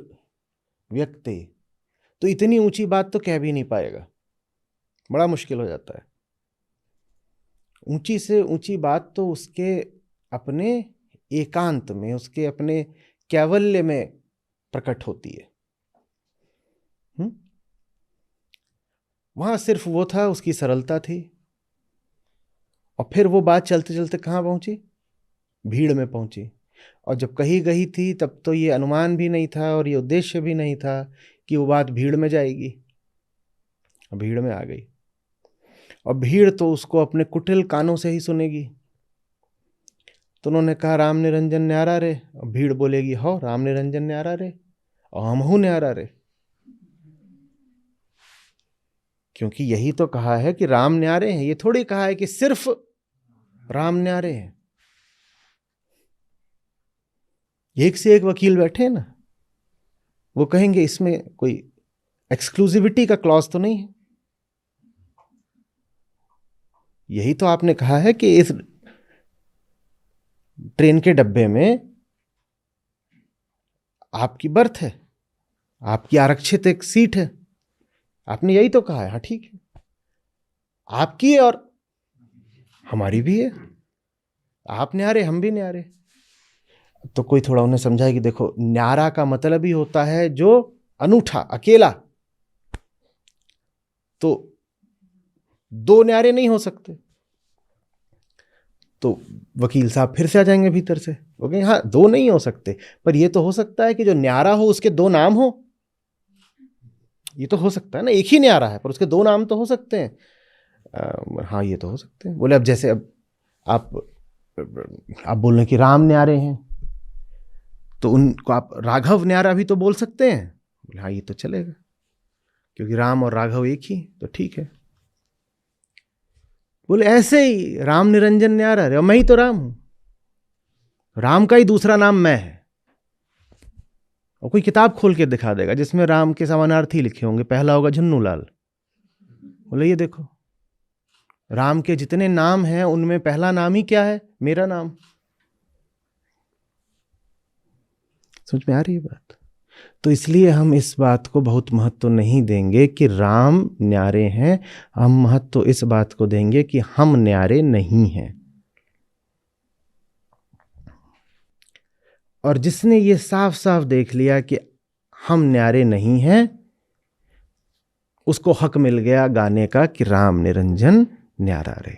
व्यक्ति, तो इतनी ऊंची बात तो कह भी नहीं पाएगा, बड़ा मुश्किल हो जाता है। ऊंची से ऊंची बात तो उसके अपने एकांत में, उसके अपने कैवल्य में प्रकट होती है। वहां सिर्फ वो था, उसकी सरलता थी। और फिर वो बात चलते चलते कहाँ पहुंची? भीड़ में पहुंची। और जब कही गई थी तब तो ये अनुमान भी नहीं था और ये उद्देश्य भी नहीं था कि वो बात भीड़ में जाएगी। भीड़ में आ गई और भीड़ तो उसको अपने कुटिल कानों से ही सुनेगी। तो उन्होंने कहा राम निरंजन न्यारा रे। और भीड़ बोलेगी हो राम निरंजन न्यारा रे और हम हूं न्यारा रे, क्योंकि यही तो कहा है कि राम न्यारे हैं। ये थोड़ी कहा है कि सिर्फ राम न्यारे हैं। एक से एक वकील बैठे हैं ना, वो कहेंगे इसमें कोई एक्सक्लूसिविटी का क्लॉज तो नहीं है। यही तो आपने कहा है कि इस ट्रेन के डब्बे में आपकी बर्थ है, आपकी आरक्षित एक सीट है। आपने यही तो कहा है। हाँ ठीक है, आपकी है और हमारी भी है। आप न्यारे, हम भी न्यारे। तो कोई थोड़ा उन्हें समझाए कि देखो, न्यारा का मतलब ही होता है जो अनूठा, अकेला। तो दो न्यारे नहीं हो सकते। तो वकील साहब फिर से आ जाएंगे भीतर से, वो कहेंगे हाँ दो नहीं हो सकते, पर ये तो हो सकता है कि जो न्यारा हो उसके दो नाम हो। ये तो हो सकता है ना, एक ही न्यारा है पर उसके दो नाम तो हो सकते हैं। हाँ ये तो हो सकते हैं। बोले अब जैसे अब आप बोल रहे हैं कि राम न्यारे हैं, तो उनको आप राघव न्यारा भी तो बोल सकते हैं। बोले हाँ ये तो चलेगा, क्योंकि राम और राघव एक ही, तो ठीक है। बोले ऐसे ही राम निरंजन न्यारा रे, और मैं ही तो राम हूं, राम का ही दूसरा नाम मैं है। और कोई किताब खोल के दिखा देगा जिसमें राम के समानार्थी लिखे होंगे, पहला होगा झुन्नू लाल। बोले ये देखो, राम के जितने नाम हैं उनमें पहला नाम ही क्या है? मेरा नाम। समझ में आ रही है बात? तो इसलिए हम इस बात को बहुत महत्व नहीं देंगे कि राम न्यारे हैं, हम महत्व इस बात को देंगे कि हम न्यारे नहीं हैं। और जिसने ये साफ साफ देख लिया कि हम न्यारे नहीं हैं, उसको हक मिल गया गाने का कि राम निरंजन न्यारा रे।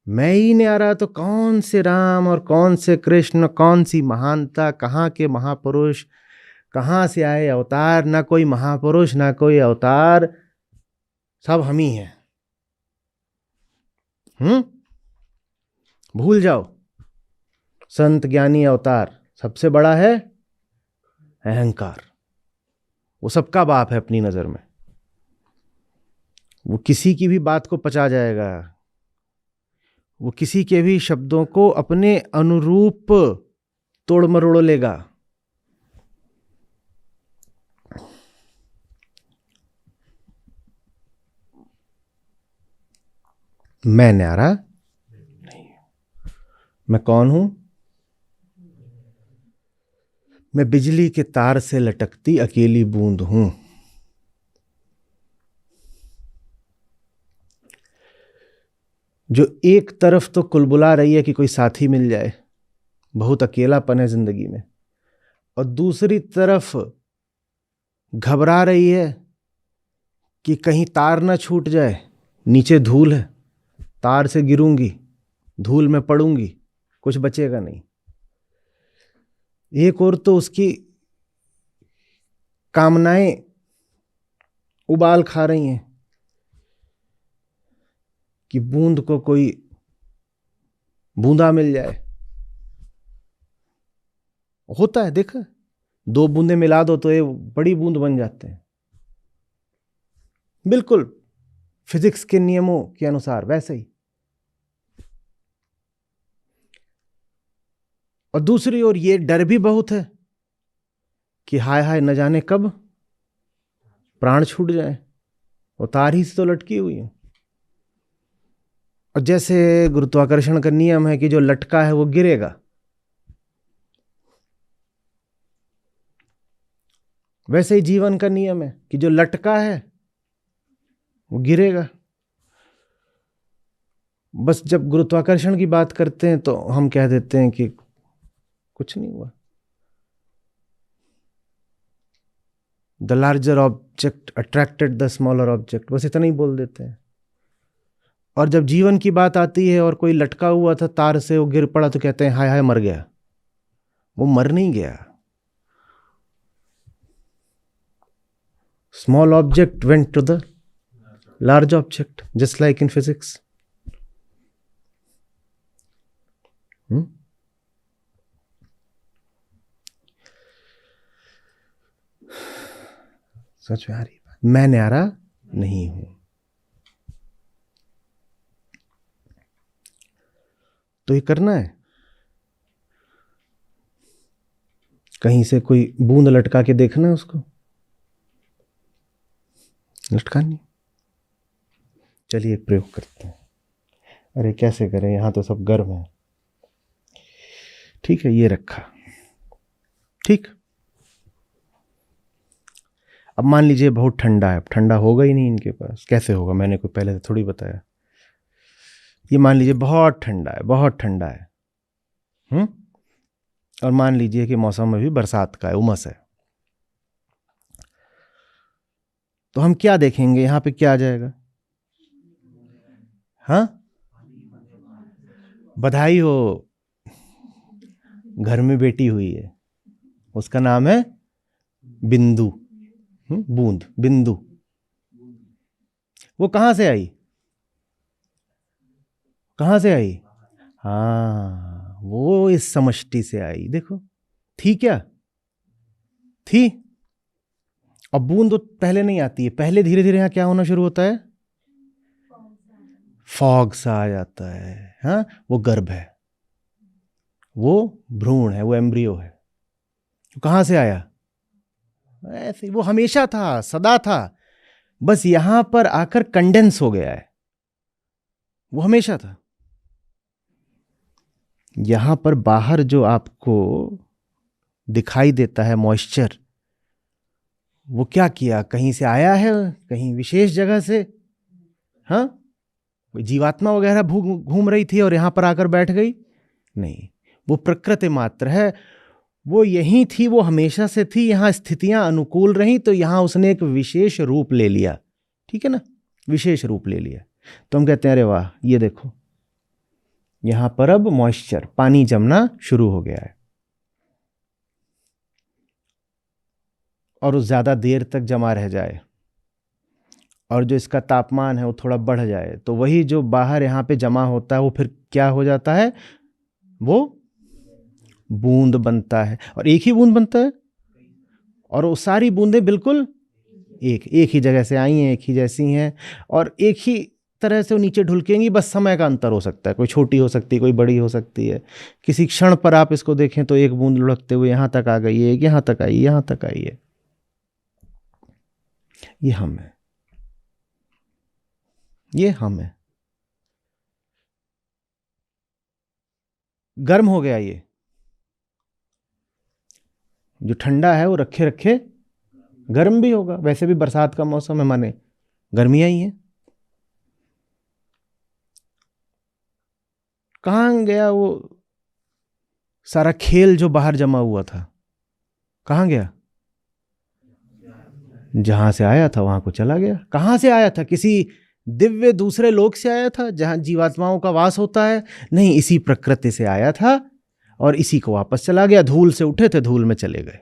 मैं ही न्यारा तो कौन से राम और कौन से कृष्ण, कौन सी महानता, कहाँ के महापुरुष, कहाँ से आए अवतार? ना कोई महापुरुष ना कोई अवतार, सब हम ही हैं। भूल जाओ संत ज्ञानी अवतार, सबसे बड़ा है अहंकार। वो सबका बाप है अपनी नजर में। वो किसी की भी बात को पचा जाएगा, वो किसी के भी शब्दों को अपने अनुरूप तोड़ मरोड़ लेगा। मैं न्यारा नहीं। मैं कौन हूं? मैं बिजली के तार से लटकती अकेली बूंद हूं। जो एक तरफ तो कुलबुला रही है कि कोई साथी मिल जाए, बहुत अकेलापन है जिंदगी में, और दूसरी तरफ घबरा रही है कि कहीं तार ना छूट जाए, नीचे धूल है, तार से गिरूंगी, धूल में पड़ूंगी, कुछ बचेगा नहीं। एक और तो उसकी कामनाएं उबाल खा रही हैं कि बूंद को कोई बूंदा मिल जाए। होता है, देखा, दो बूंदे मिला दो तो ये बड़ी बूंद बन जाते हैं, बिल्कुल फिजिक्स के नियमों के अनुसार वैसे ही। और दूसरी ओर ये डर भी बहुत है कि हाय हाय न जाने कब प्राण छूट जाए, वो तार ही से तो लटकी हुई है। और जैसे गुरुत्वाकर्षण का नियम है कि जो लटका है वो गिरेगा, वैसे ही जीवन का नियम है कि जो लटका है वो गिरेगा। बस जब गुरुत्वाकर्षण की बात करते हैं तो हम कह देते हैं कि कुछ नहीं हुआ। The larger object attracted the smaller object, बस इतना ही बोल देते हैं। और जब जीवन की बात आती है और कोई लटका हुआ था तार से, वो गिर पड़ा, तो कहते हैं हाय हाय मर गया। वो मर नहीं गया। Small object went to the large object, just like in physics. सच में आ रही बात, मैं न्यारा नहीं हूं। तो ये करना है। कहीं से कोई बूंद लटका के देखना है उसको, लटकानी। चलिए एक प्रयोग करते हैं। अरे कैसे करें, यहां तो सब गर्म है। ठीक है, ये रखा। ठीक, अब मान लीजिए बहुत ठंडा है। अब ठंडा होगा ही नहीं इनके पास, कैसे होगा, मैंने कोई पहले से थोड़ी बताया। ये मान लीजिए बहुत ठंडा है, बहुत ठंडा है। और मान लीजिए कि मौसम में भी बरसात का है, उमस है। तो हम क्या देखेंगे, यहां पे क्या आ जाएगा? हाँ, बधाई हो, घर में बेटी हुई है, उसका नाम है बिंदु। बूंद, बिंदु। वो कहां से आई? कहां से आई? हाँ, वो इस समष्टि से आई। देखो, थी क्या? थी। अब बूंद तो पहले नहीं आती है, पहले धीरे धीरे यहां क्या होना शुरू होता है? फॉग सा आ जाता है। हाँ, वो गर्भ है, वो भ्रूण है, वो एम्ब्रियो है। कहां से आया? ऐसे वो हमेशा था, सदा था, बस यहां पर आकर कंडेंस हो गया है। वो हमेशा था। यहां पर बाहर जो आपको दिखाई देता है मॉइस्चर, वो क्या किया? कहीं से आया है, कहीं विशेष जगह से। हाँ, जीवात्मा वगैरह घूम रही थी और यहां पर आकर बैठ गई? नहीं, वो प्रकृति मात्र है। वो यहीं थी, वो हमेशा से थी। यहां स्थितियां अनुकूल रहीं तो यहां उसने एक विशेष रूप ले लिया। ठीक है ना, विशेष रूप ले लिया। तो हम कहते हैं अरे वाह, ये देखो, यहां पर अब मॉइस्चर, पानी जमना शुरू हो गया है। और वो ज्यादा देर तक जमा रह जाए और जो इसका तापमान है वो थोड़ा बढ़ जाए, तो वही जो बाहर यहां पे जमा होता है वो फिर क्या हो जाता है? वो बूंद बनता है। और एक ही बूंद बनता है, और वो सारी बूंदें बिल्कुल एक ही जगह से आई हैं, एक ही जैसी हैं, और एक ही तरह से वो नीचे ढुलकेंगी। बस समय का अंतर हो सकता है, कोई छोटी हो सकती है, कोई बड़ी हो सकती है। किसी क्षण पर आप इसको देखें तो एक बूंद लुढ़कते हुए यहां तक आ गई है, एक यहां तक आई, यहां तक आई है। ये हम है, ये हम है। गर्म हो गया, ये जो ठंडा है वो रखे रखे गर्म भी होगा। वैसे भी बरसात का मौसम है, माने गर्मियां ही है। कहां गया वो सारा खेल जो बाहर जमा हुआ था? कहां गया? जहां से आया था वहां को चला गया। कहां से आया था? किसी दिव्य दूसरे लोक से आया था जहां जीवात्माओं का वास होता है? नहीं, इसी प्रकृति से आया था और इसी को वापस चला गया। धूल से उठे थे, धूल में चले गए।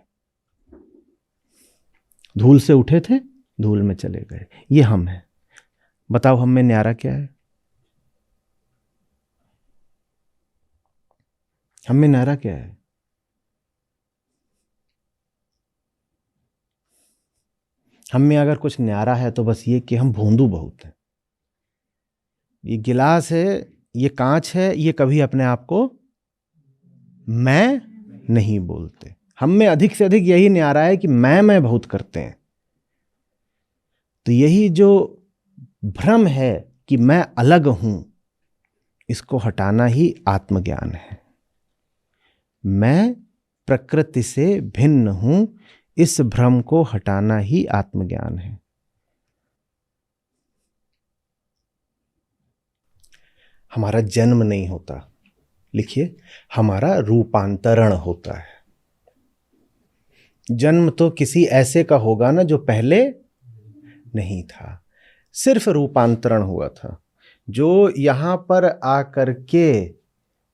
धूल से उठे थे, धूल में चले गए। ये हम है। बताओ, हम में न्यारा क्या है? हम में न्यारा क्या है? हम में अगर कुछ न्यारा है तो बस ये कि हम भोंदू बहुत हैं। ये गिलास है, ये कांच है, ये कभी अपने आप को मैं नहीं बोलते। हम में अधिक से अधिक यही न्यारा है कि मैं बहुत करते हैं। तो यही जो भ्रम है कि मैं अलग हूं, इसको हटाना ही आत्मज्ञान है। मैं प्रकृति से भिन्न हूं, इस भ्रम को हटाना ही आत्मज्ञान है। हमारा जन्म नहीं होता, लिखिए, हमारा रूपांतरण होता है। जन्म तो किसी ऐसे का होगा ना जो पहले नहीं था, सिर्फ रूपांतरण हुआ था। जो यहां पर आकर के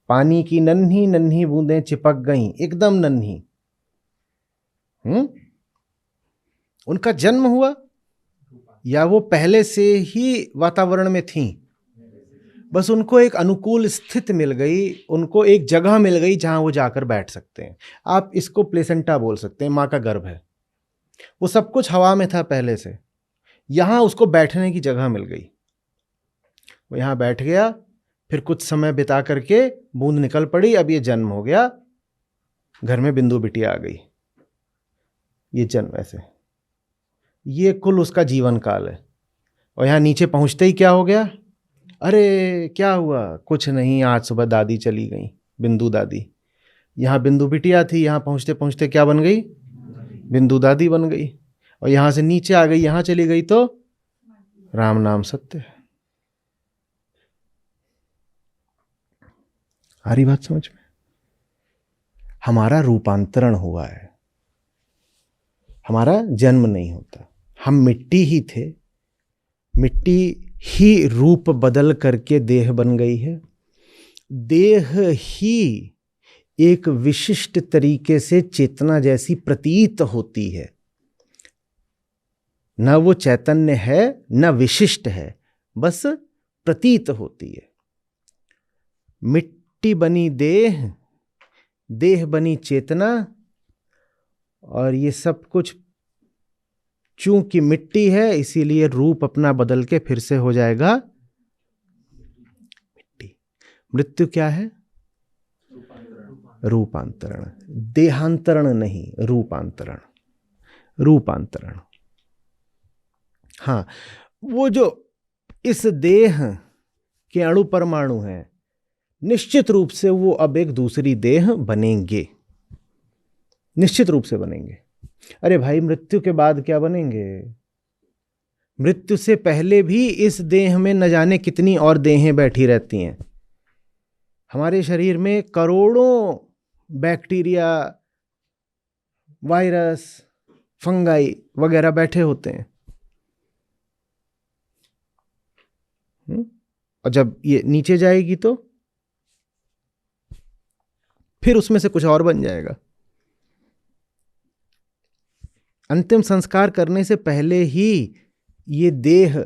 पानी की नन्ही नन्ही बूंदें चिपक गईं, एकदम नन्ही, उनका जन्म हुआ या वो पहले से ही वातावरण में थीं? बस उनको एक अनुकूल स्थिति मिल गई, उनको एक जगह मिल गई जहां वो जाकर बैठ सकते हैं। आप इसको प्लेसेंटा बोल सकते हैं, मां का गर्भ है। वो सब कुछ हवा में था पहले से, यहां उसको बैठने की जगह मिल गई। वो यहां बैठ गया, फिर कुछ समय बिता करके बूंद निकल पड़ी, अब ये जन्म हो गया, घर में बिंदु बिटिया आ गई। ये जन्म ऐसे, ये कुल उसका जीवन काल है। और यहां नीचे पहुंचते ही क्या हो गया? अरे क्या हुआ? कुछ नहीं, आज सुबह दादी चली गई, बिंदु दादी। यहां बिंदु बिटिया थी, यहां पहुंचते पहुंचते क्या बन गई? बिंदु दादी बन गई। और यहां से नीचे आ गई, यहां चली गई तो राम नाम सत्य है। आ रही बात समझ में? हमारा रूपांतरण हुआ है, हमारा जन्म नहीं होता। हम मिट्टी ही थे, मिट्टी ही रूप बदल करके देह बन गई है। देह ही एक विशिष्ट तरीके से चेतना जैसी प्रतीत होती है। न वो चैतन्य है, न विशिष्ट है, बस प्रतीत होती है। मिट्टी बनी देह, देह बनी चेतना, और ये सब कुछ चूंकि मिट्टी है इसीलिए रूप अपना बदल के फिर से हो जाएगा मिट्टी। मृत्यु क्या है? रूपांतरण। देहांतरण नहीं, रूपांतरण। रूपांतरण। हाँ, वो जो इस देह के अणु परमाणु हैं, निश्चित रूप से वो अब एक दूसरी देह बनेंगे, निश्चित रूप से बनेंगे। अरे भाई, मृत्यु के बाद क्या बनेंगे? मृत्यु से पहले भी इस देह में न जाने कितनी और देहें बैठी रहती हैं। हमारे शरीर में करोड़ों बैक्टीरिया, वायरस, फंगाई वगैरह बैठे होते हैं। और जब ये नीचे जाएगी तो फिर उसमें से कुछ और बन जाएगा। अंतिम संस्कार करने से पहले ही ये देह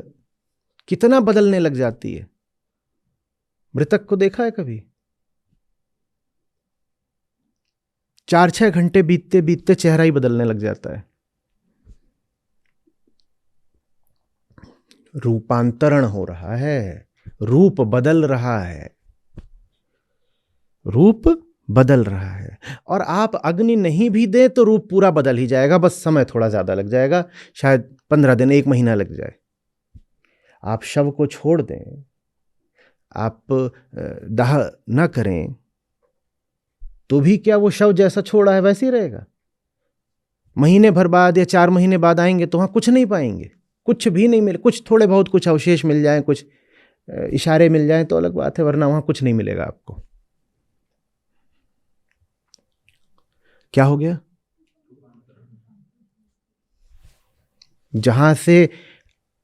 कितना बदलने लग जाती है। मृतक को देखा है कभी? 4-6 घंटे बीतते बीतते चेहरा ही बदलने लग जाता है। रूपांतरण हो रहा है, रूप बदल रहा है, रूप बदल रहा है। और आप अग्नि नहीं भी दें तो रूप पूरा बदल ही जाएगा, बस समय थोड़ा ज्यादा लग जाएगा, शायद 15 दिन, 1 महीना लग जाए। आप शव को छोड़ दें, आप दाह न करें, तो भी क्या वो शव जैसा छोड़ा है वैसे ही रहेगा? महीने भर बाद या 4 महीने बाद आएंगे तो वहां कुछ नहीं पाएंगे, कुछ भी नहीं मिले। कुछ थोड़े बहुत कुछ अवशेष मिल जाएं, कुछ इशारे मिल जाएं तो अलग बात है, वरना वहां कुछ नहीं मिलेगा आपको। क्या हो गया? जहां से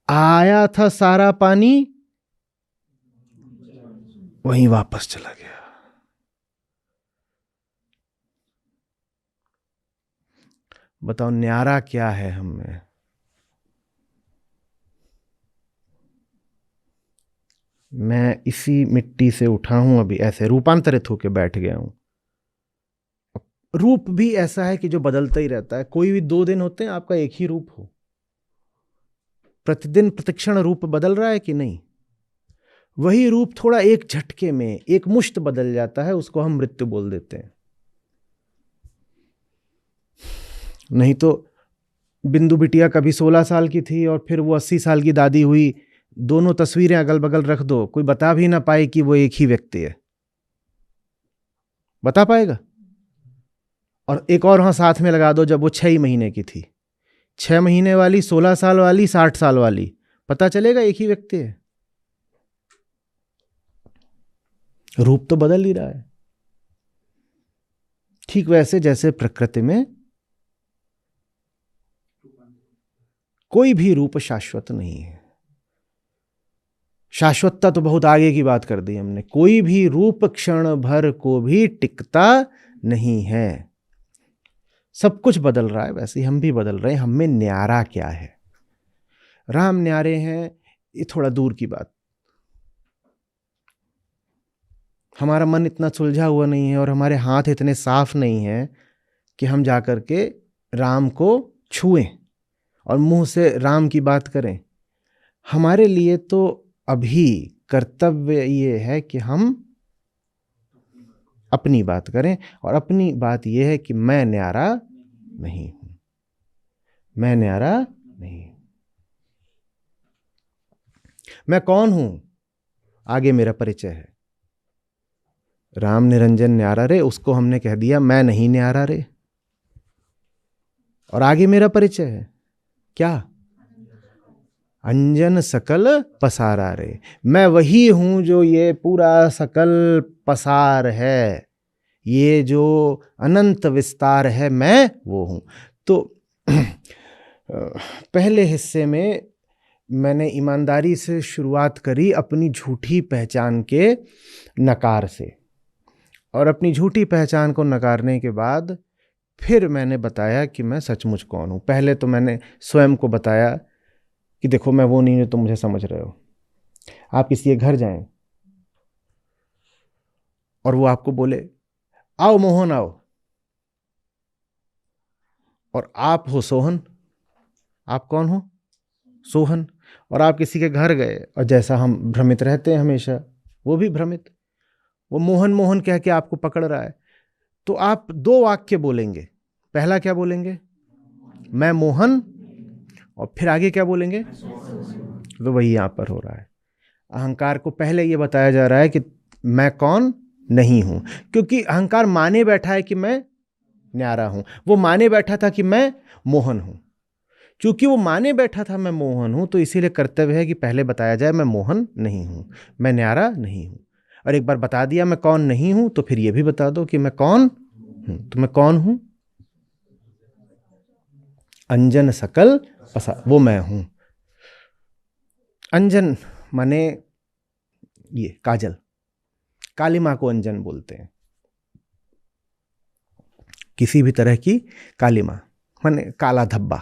आया था सारा पानी वहीं वापस चला गया। बताओ न्यारा क्या है हम में? मैं इसी मिट्टी से उठा हूं, अभी ऐसे रूपांतरित होकर बैठ गया हूं। रूप भी ऐसा है कि जो बदलता ही रहता है। कोई भी 2 दिन होते हैं आपका एक ही रूप हो, प्रतिदिन प्रतिक्षण रूप बदल रहा है कि नहीं? वही रूप थोड़ा एक झटके में, एक मुश्त बदल जाता है, उसको हम मृत्यु बोल देते हैं। नहीं तो बिंदु बिटिया कभी 16 साल की थी और फिर वो 80 साल की दादी हुई, दोनों तस्वीरें अगल बगल रख दो, कोई बता भी ना पाए कि वो एक ही व्यक्ति है। बता पाएगा? और एक और वहाँ साथ में लगा दो जब वो 6 ही महीने की थी, 6 महीने वाली, 16 साल वाली, 60 साल वाली, पता चलेगा एक ही व्यक्ति है। रूप तो बदल ही रहा है। ठीक वैसे जैसे प्रकृति में कोई भी रूप शाश्वत नहीं है। शाश्वतता तो बहुत आगे की बात कर दी हमने। कोई भी रूप क्षण भर को भी टिकता नहीं है। सब कुछ बदल रहा है, वैसे ही हम भी बदल रहे हैं। हम में न्यारा क्या है? राम न्यारे हैं, ये थोड़ा दूर की बात। हमारा मन इतना सुलझा हुआ नहीं है और हमारे हाथ इतने साफ नहीं है कि हम जाकर के राम को छुएं और मुंह से राम की बात करें। हमारे लिए तो अभी कर्तव्य ये है कि हम अपनी बात करें, और अपनी बात ये है कि मैं न्यारा नहीं हूं, मैं न्यारा नहीं हूं। मैं कौन हूं? आगे मेरा परिचय है। राम निरंजन न्यारा रे, उसको हमने कह दिया मैं नहीं न्यारा रे। और आगे मेरा परिचय है क्या? अंजन सकल पसारा रे। मैं वही हूं जो ये पूरा सकल पसार है, ये जो अनंत विस्तार है, मैं वो हूं। तो पहले हिस्से में मैंने ईमानदारी से शुरुआत करी अपनी झूठी पहचान के नकार से, और अपनी झूठी पहचान को नकारने के बाद फिर मैंने बताया कि मैं सचमुच कौन हूं। पहले तो मैंने स्वयं को बताया कि देखो मैं वो नहीं हूं जो तुम मुझे समझ रहे हो। आप किसी के घर जाएं और वो आपको बोले आओ मोहन आओ, और आप हो सोहन। आप कौन हो? सोहन। और आप किसी के घर गए और जैसा हम भ्रमित रहते हैं हमेशा, वो भी भ्रमित, वो मोहन मोहन कह के आपको पकड़ रहा है। तो आप 2 वाक्य बोलेंगे। पहला क्या बोलेंगे? मैं मोहन। और फिर आगे क्या बोलेंगे? तो वही यहां पर हो रहा है। अहंकार को पहले ये बताया जा रहा है कि मैं कौन नहीं हूं, क्योंकि अहंकार माने बैठा है कि मैं न्यारा हूं। वो माने बैठा था कि मैं मोहन हूं। क्योंकि वो माने बैठा था मैं मोहन हूं, तो इसीलिए कर्तव्य है कि पहले बताया जाए मैं मोहन नहीं हूं, मैं न्यारा नहीं हूं। और एक बार बता दिया मैं कौन नहीं हूं, तो फिर ये भी बता दो कि मैं कौन हूं। तो मैं कौन हूं? अंजन सकल पसा, वो मैं हूं। अंजन माने ये काजल, काली मां को अंजन बोलते हैं। किसी भी तरह की काली मां माने काला धब्बा,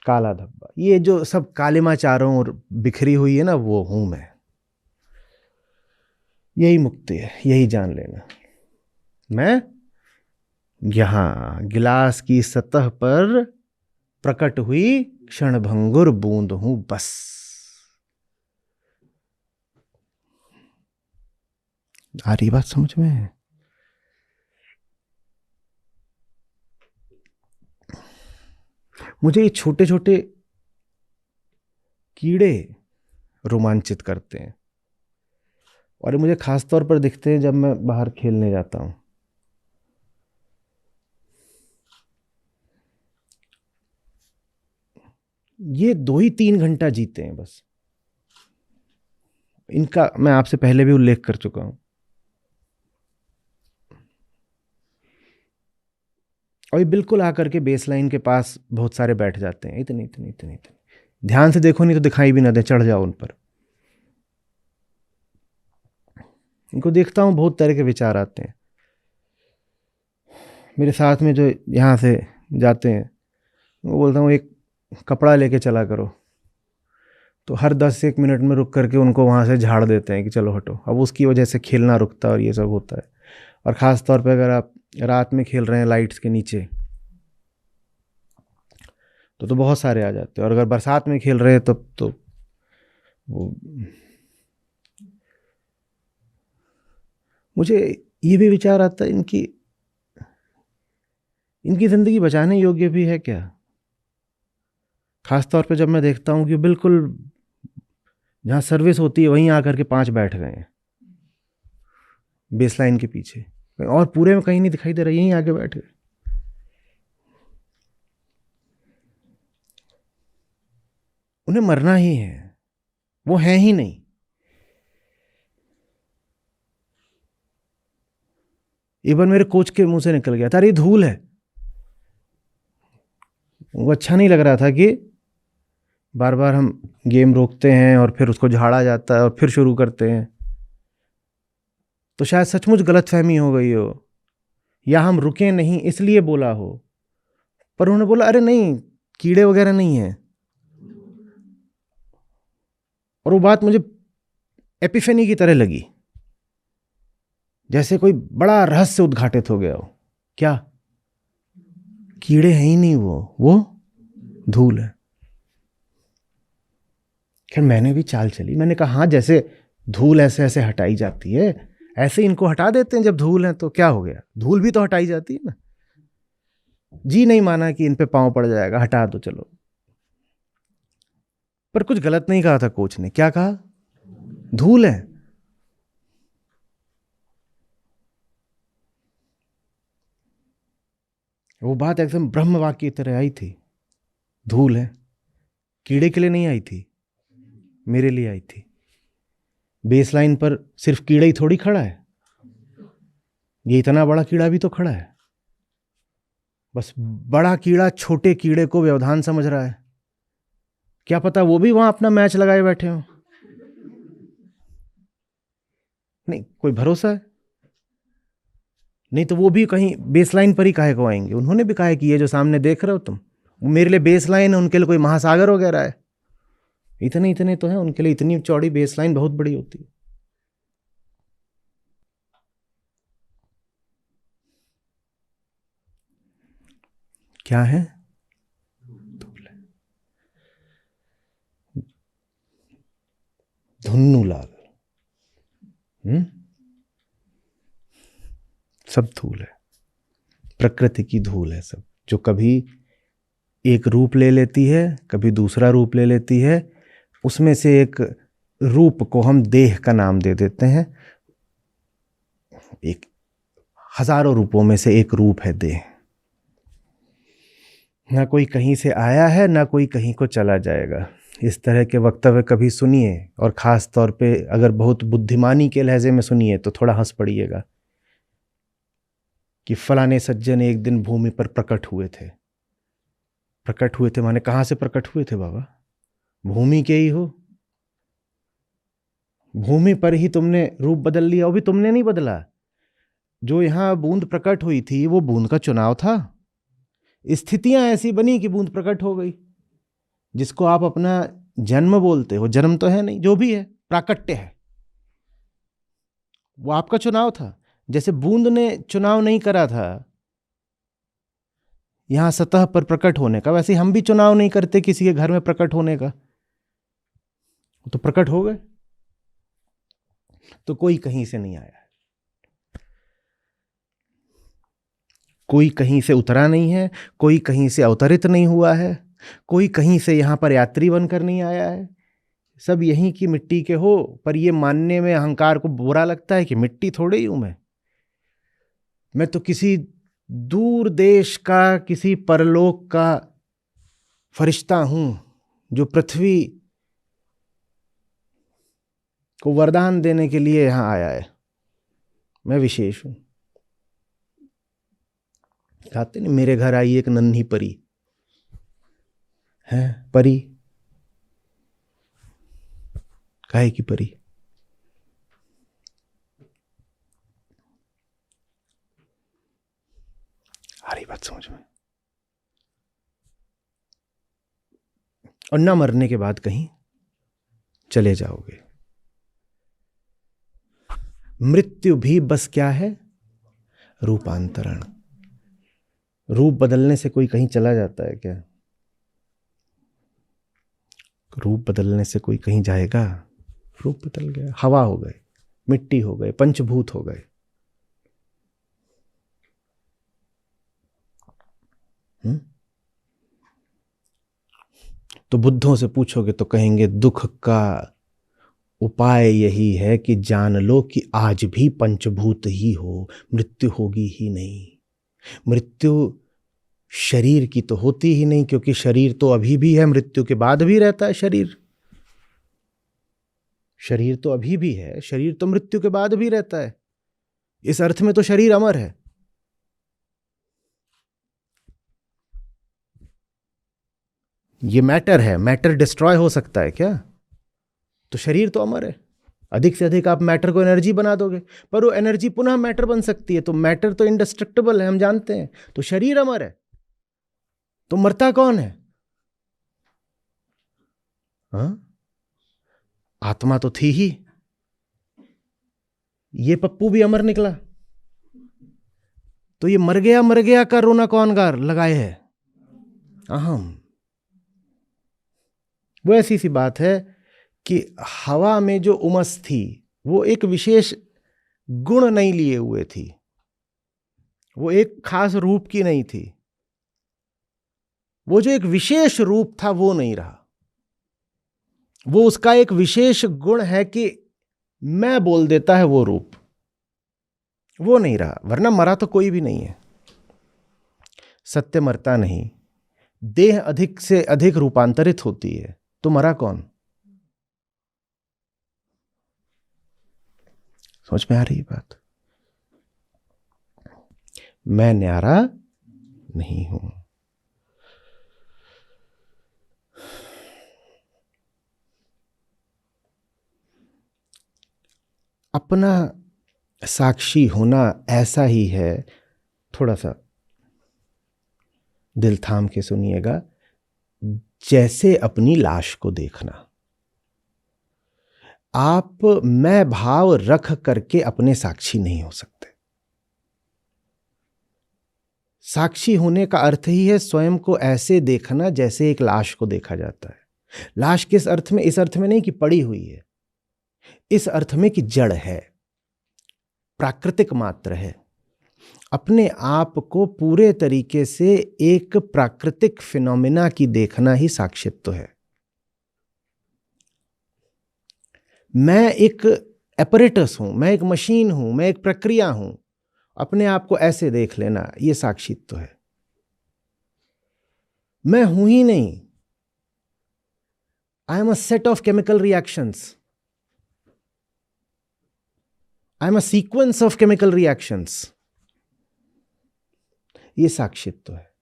काला धब्बा। ये जो सब काली मां चारों ओर बिखरी हुई है ना, वो हूं मैं। यही मुक्ति है, यही जान लेना। मैं यहां गिलास की सतह पर प्रकट हुई क्षणभंगुर बूंद हूं, बस। आ रही बात समझ में? मुझे ये छोटे छोटे कीड़े रोमांचित करते हैं, और ये मुझे खास तौर पर दिखते हैं जब मैं बाहर खेलने जाता हूं। ये 2 ही 3 घंटा जीते हैं बस। इनका मैं आपसे पहले भी उल्लेख कर चुका हूं। और ये बिल्कुल आकर के बेसलाइन के पास बहुत सारे बैठ जाते हैं, इतनी इतनी इतनी इतनी। ध्यान से देखो, नहीं तो दिखाई भी ना दे, चढ़ जाओ उन पर। इनको देखता हूं, बहुत तरह के विचार आते हैं मेरे साथ में। जो यहाँ से जाते हैं वो बोलता हूँ एक कपड़ा लेके चला करो, तो हर 10-1 मिनट में रुक करके उनको वहाँ से झाड़ देते हैं कि चलो हटो। अब उसकी वजह से खेलना रुकता है और ये सब होता है। और ख़ास तौर पे अगर आप रात में खेल रहे हैं लाइट्स के नीचे, तो बहुत सारे आ जाते हैं। और अगर बरसात में खेल रहे हैं तब तो वो। मुझे ये भी विचार आता है, इनकी ज़िंदगी बचाने योग्य भी है क्या? ख़ास तौर पे जब मैं देखता हूँ कि बिल्कुल जहाँ सर्विस होती है वहीं आकर के 5 बैठ गए हैं बेसलाइन के पीछे। और पूरे में कहीं नहीं दिखाई दे रहा, यहीं आगे बैठ गए। उन्हें मरना ही है, वो है ही नहीं। एक बार मेरे कोच के मुंह से निकल गया था, अरे ये धूल है। वो अच्छा नहीं लग रहा था कि बार बार हम गेम रोकते हैं और फिर उसको झाड़ा जाता है और फिर शुरू करते हैं। तो शायद सचमुच गलतफहमी हो गई हो, या हम रुके नहीं इसलिए बोला हो। पर उन्होंने बोला अरे नहीं, कीड़े वगैरह नहीं है। और वो बात मुझे एपिफेनी की तरह लगी, जैसे कोई बड़ा रहस्य उद्घाटित हो गया हो। क्या? कीड़े हैं ही नहीं, वो धूल है। खैर मैंने भी चाल चली, मैंने कहा हाँ, जैसे धूल ऐसे ऐसे हटाई जाती है ऐसे इनको हटा देते हैं, जब धूल है तो क्या हो गया, धूल भी तो हटाई जाती है ना। जी नहीं माना कि इन पे पांव पड़ जाएगा, हटा दो चलो। पर कुछ गलत नहीं कहा था कोच ने। क्या कहा? धूल है। वो बात एकदम ब्रह्म वाक्य की तरह आई थी। धूल है, कीड़े के लिए नहीं आई थी, मेरे लिए आई थी। बेसलाइन पर सिर्फ कीड़ा ही थोड़ी खड़ा है, ये इतना बड़ा कीड़ा भी तो खड़ा है। बस बड़ा कीड़ा छोटे कीड़े को व्यवधान समझ रहा है। क्या पता वो भी वहां अपना मैच लगाए बैठे हो। नहीं, कोई भरोसा है नहीं, तो वो भी कहीं बेसलाइन पर ही काहे को आएंगे। उन्होंने भी कहा है कि ये जो सामने देख रहे हो तुम, वो मेरे लिए बेसलाइन है, उनके लिए कोई महासागर वगैरह है। इतने इतने तो है उनके लिए, इतनी चौड़ी बेसलाइन बहुत बड़ी होती है। क्या है? धुन्नू लाल। सब धूल है, प्रकृति की धूल है सब, जो कभी एक रूप ले लेती है, कभी दूसरा रूप ले लेती है। उसमें से एक रूप को हम देह का नाम दे देते हैं। एक हजारों रूपों में से एक रूप है देह। ना कोई कहीं से आया है, ना कोई कहीं को चला जाएगा। इस तरह के वक्तव्य कभी सुनिए, और ख़ास तौर पे अगर बहुत बुद्धिमानी के लहजे में सुनिए तो थोड़ा हंस पड़िएगा कि फलाने सज्जन एक दिन भूमि पर प्रकट हुए थे। प्रकट हुए थे माने कहाँ से प्रकट हुए थे बाबा? भूमि के ही हो। भूमि पर ही तुमने रूप बदल लिया। वो भी तुमने नहीं बदला, जो यहां बूंद प्रकट हुई थी वो बूंद का चुनाव था। स्थितियां ऐसी बनी कि बूंद प्रकट हो गई। जिसको आप अपना जन्म बोलते हो, जन्म तो है नहीं, जो भी है प्राकट्य है, वो आपका चुनाव था। जैसे बूंद ने चुनाव नहीं करा था यहां सतह पर प्रकट होने का, वैसे हम भी चुनाव नहीं करते किसी के घर में प्रकट होने का। तो प्रकट हो गए। तो कोई कहीं से नहीं आया, कोई कहीं से उतरा नहीं है, कोई कहीं से अवतरित नहीं हुआ है, कोई कहीं से यहां पर यात्री बनकर नहीं आया है। सब यहीं की मिट्टी के हो। पर ये मानने में अहंकार को बुरा लगता है कि मिट्टी थोड़े ही हूं मैं तो किसी दूर देश का, किसी परलोक का फरिश्ता हूं, जो पृथ्वी को वरदान देने के लिए यहां आया है। मैं विशेष हूं। कहते नहीं, मेरे घर आई एक नन्ही परी है। परी काहे की परी? आ रही बात समझ में? और ना मरने के बाद कहीं चले जाओगे। मृत्यु भी बस क्या है? रूपांतरण। रूप बदलने से कोई कहीं चला जाता है क्या? रूप बदलने से कोई कहीं जाएगा? रूप बदल गया, हवा हो गए, मिट्टी हो गए, पंचभूत हो गए। तो बुद्धों से पूछोगे तो कहेंगे दुख का उपाय यही है कि जान लो कि आज भी पंचभूत ही हो, मृत्यु होगी ही नहीं। मृत्यु शरीर की तो होती ही नहीं, क्योंकि शरीर तो अभी भी है, मृत्यु के बाद भी रहता है शरीर। शरीर तो अभी भी है, शरीर तो मृत्यु के बाद भी रहता है। इस अर्थ में तो शरीर अमर है। ये मैटर है, मैटर डिस्ट्रॉय हो सकता है क्या? तो शरीर तो अमर है। अधिक से अधिक आप मैटर को एनर्जी बना दोगे, पर वो एनर्जी पुनः मैटर बन सकती है। तो मैटर तो इंडेस्ट्रक्टिबल है, हम जानते हैं। तो शरीर अमर है, तो मरता कौन है? हाँ? आत्मा तो थी ही। ये पप्पू भी अमर निकला, तो ये मर गया का रोना कौन गा लगाए है? अहम। वो ऐसी सी बात है कि हवा में जो उमस थी वो एक विशेष गुण नहीं लिए हुए थी, वो एक खास रूप की नहीं थी। वो जो एक विशेष रूप था वो नहीं रहा। वो उसका एक विशेष गुण है कि मैं बोल देता है वो रूप, वो नहीं रहा। वरना मरा तो कोई भी नहीं है। सत्य मरता नहीं, देह अधिक से अधिक रूपांतरित होती है, तो मरा कौन? समझ में आ रही बात? मैं न्यारा नहीं हूं। अपना साक्षी होना ऐसा ही है, थोड़ा सा दिल थाम के सुनिएगा, जैसे अपनी लाश को देखना। आप मैं भाव रख करके अपने साक्षी नहीं हो सकते। साक्षी होने का अर्थ ही है स्वयं को ऐसे देखना जैसे एक लाश को देखा जाता है। लाश किस अर्थ में? इस अर्थ में नहीं कि पड़ी हुई है, इस अर्थ में कि जड़ है, प्राकृतिक मात्र है। अपने आप को पूरे तरीके से एक प्राकृतिक फिनोमिना की देखना ही साक्षित्व है। मैं एक एपरेटस हूं, मैं एक मशीन हूं, मैं एक प्रक्रिया हूं, अपने आप को ऐसे देख लेना, यह साक्षित्व है। मैं हूं ही नहीं, I am a set of chemical reactions, I am a sequence of chemical reactions, ये साक्षित्व है।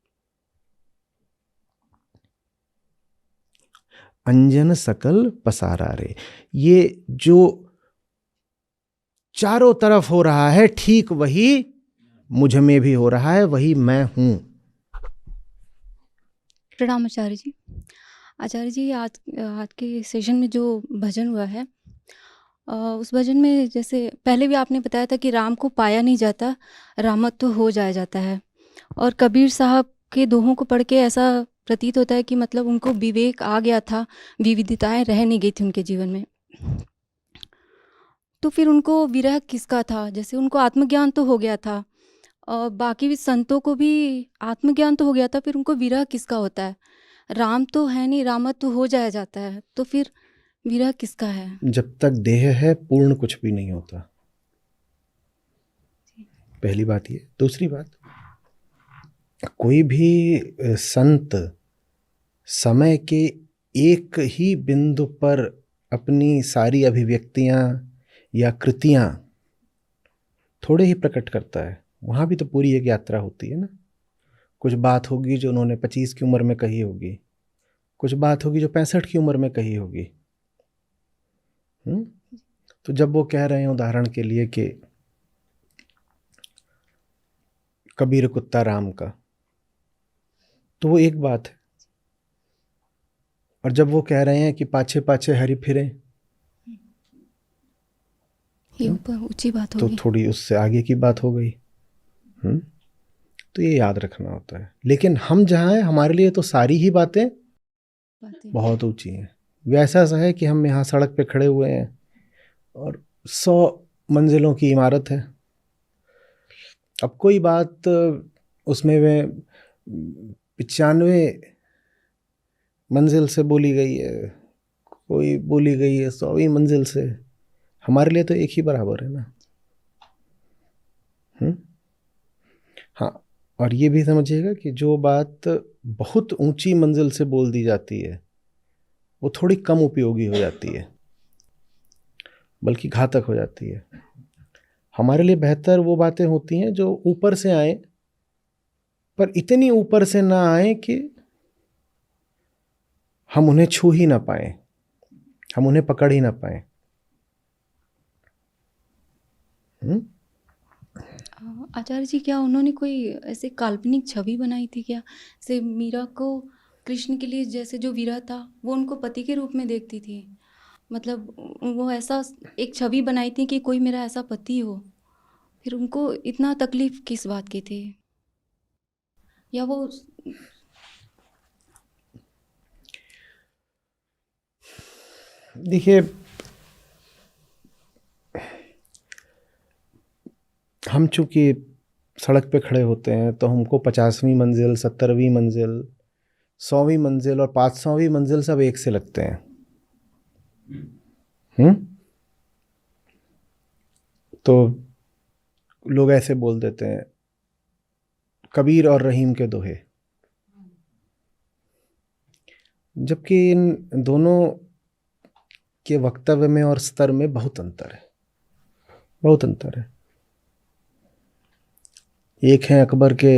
अंजन सकल पसारा रे, ये जो चारों तरफ हो रहा है ठीक वही मुझ में भी हो रहा है, वही मैं हूं। प्रणाम आचार्य जी। आचार्य जी, आज के सेशन में जो भजन हुआ है, उस भजन में जैसे पहले भी आपने बताया था कि राम को पाया नहीं जाता, रामत्व हो जाता है। और कबीर साहब के दोहों को पढ़ के ऐसा प्रतीत होता है कि मतलब उनको विवेक आ गया था, विविधताएं रह नहीं गई थी उनके जीवन में। तो फिर उनको विरह किसका था? जैसे उनको आत्मज्ञान तो हो गया था, और बाकी भी संतों को भी आत्मज्ञान तो हो गया था, फिर उनको विरह किसका होता है? राम तो है नहीं, रामत्व हो जाता है, तो फिर विरह किसका है? जब तक देह है पूर्ण कुछ भी नहीं होता, पहली बात ये। दूसरी बात, कोई भी संत समय के एक ही बिंदु पर अपनी सारी अभिव्यक्तियां या कृतियां थोड़े ही प्रकट करता है। वहां भी तो पूरी एक यात्रा होती है ना। कुछ बात होगी जो उन्होंने 25 की उम्र में कही होगी, कुछ बात होगी जो 65 की उम्र में कही होगी। तो जब वो कह रहे हैं उदाहरण के लिए कि कबीर कुत्ता राम का, तो वो एक बात है। और जब वो कह रहे हैं कि पाछे पाछे हरि फिरे, ये ऊपर ऊंची बात तो होगी, थोड़ी उससे आगे की बात हो गई। तो ये याद रखना होता है। लेकिन हम जहाँ हैं हमारे लिए तो सारी ही बातें बहुत ऊंची हैं। वैसा सा है कि हम यहाँ सड़क पे खड़े हुए हैं और 100 मंजिलों की इमारत है। अब कोई बात उसमें वे 95 मंजिल से बोली गई है, कोई बोली गई है 100वीं मंजिल से, हमारे लिए तो एक ही बराबर है ना। हाँ, और ये भी समझिएगा कि जो बात बहुत ऊंची मंजिल से बोल दी जाती है वो थोड़ी कम उपयोगी हो जाती है, बल्कि घातक हो जाती है। हमारे लिए बेहतर वो बातें होती हैं जो ऊपर से आए, पर इतनी ऊपर से ना आए कि हम उन्हें छू ही ना पाए, हम उन्हें पकड़ ही ना पाए। आचार्य जी, क्या उन्होंने कोई ऐसे काल्पनिक छवि बनाई थी क्या? से मीरा को कृष्ण के लिए जैसे जो विरह था वो उनको पति के रूप में देखती थी, मतलब वो ऐसा एक छवि बनाई थी कि कोई मेरा ऐसा पति हो, फिर उनको इतना तकलीफ किस बात की थी? या वो देखिए, हम चूंकि सड़क पे खड़े होते हैं तो हमको 50वीं मंजिल, 70वीं मंजिल, 100वीं मंजिल और 500वीं मंजिल सब एक से लगते हैं। तो लोग ऐसे बोल देते हैं, कबीर और रहीम के दोहे, जबकि इन दोनों के वक्तव्य में और स्तर में बहुत अंतर है, बहुत अंतर है। एक है अकबर के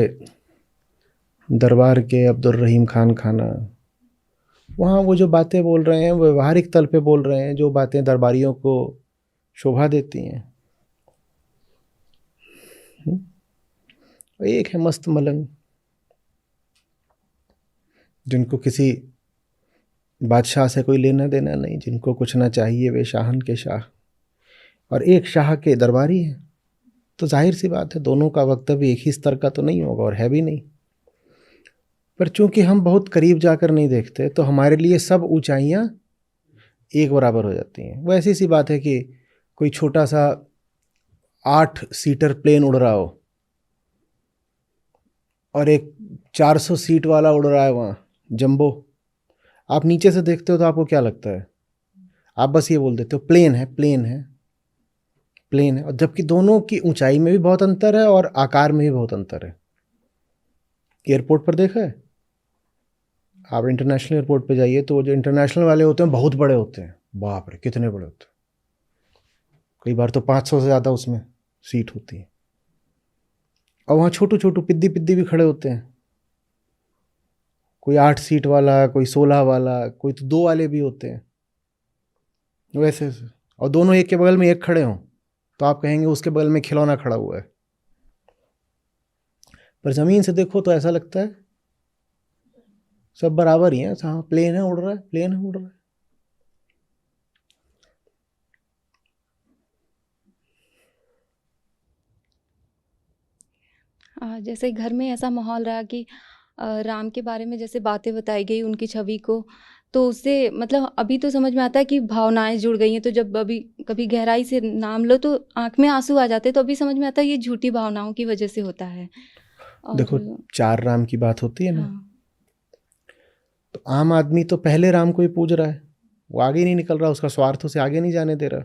दरबार के अब्दुल रहीम खान खाना, वहाँ वो जो बातें बोल रहे हैं वो व्यवहारिक तल पे बोल रहे हैं, जो बातें दरबारियों को शोभा देती हैं। एक है मस्त मलंग, जिनको किसी बादशाह से कोई लेना देना नहीं, जिनको कुछ ना चाहिए वे शाहन के शाह, और एक शाह के दरबारी हैं। तो जाहिर सी बात है दोनों का वक्तव्य एक ही स्तर का तो नहीं होगा, और है भी नहीं। पर चूंकि हम बहुत करीब जाकर नहीं देखते तो हमारे लिए सब ऊंचाइयां एक बराबर हो जाती हैं। वो ऐसी सी बात है कि कोई छोटा सा 8 सीटर प्लेन उड़ रहा हो और एक 400 सीट वाला उड़ रहा है वहाँ जंबो, आप नीचे से देखते हो तो आपको क्या लगता है? आप बस ये बोल देते हो प्लेन है, प्लेन है, प्लेन है। और जबकि दोनों की ऊंचाई में भी बहुत अंतर है और आकार में भी बहुत अंतर है। एयरपोर्ट पर देखा है आप? इंटरनेशनल एयरपोर्ट पे जाइए तो जो इंटरनेशनल वाले होते हैं बहुत बड़े होते हैं, बाप रे कितने बड़े होते हैं। कई बार तो 500 से ज़्यादा उसमें सीट होती है। और वहाँ छोटू छोटू पिद्दी पिद्दी भी खड़े होते हैं, कोई 8 सीट वाला, कोई 16 वाला, कोई तो 2 वाले भी होते हैं वैसे। और दोनों एक के बगल में एक खड़े हों तो आप कहेंगे उसके बगल में खिलौना खड़ा हुआ है। पर ज़मीन से देखो तो ऐसा लगता है सब बराबर ही हैं। हाँ, प्लेन है उड़ रहा है, प्लेन है उड़ रहा है। जैसे घर में ऐसा माहौल रहा कि राम के बारे में जैसे बातें बताई गई उनकी छवि को, तो उससे मतलब अभी तो समझ में आता है कि भावनाएं जुड़ गई हैं। तो जब अभी कभी गहराई से नाम लो तो आंख में आंसू आ जाते हैं, तो अभी समझ में आता है ये झूठी भावनाओं की वजह से होता है। और देखो 4 राम की बात होती है ना, हाँ, तो आम आदमी तो पहले राम को ही पूज रहा है, वो आगे नहीं निकल रहा, उसका स्वार्थ उसे आगे नहीं जाने दे रहा।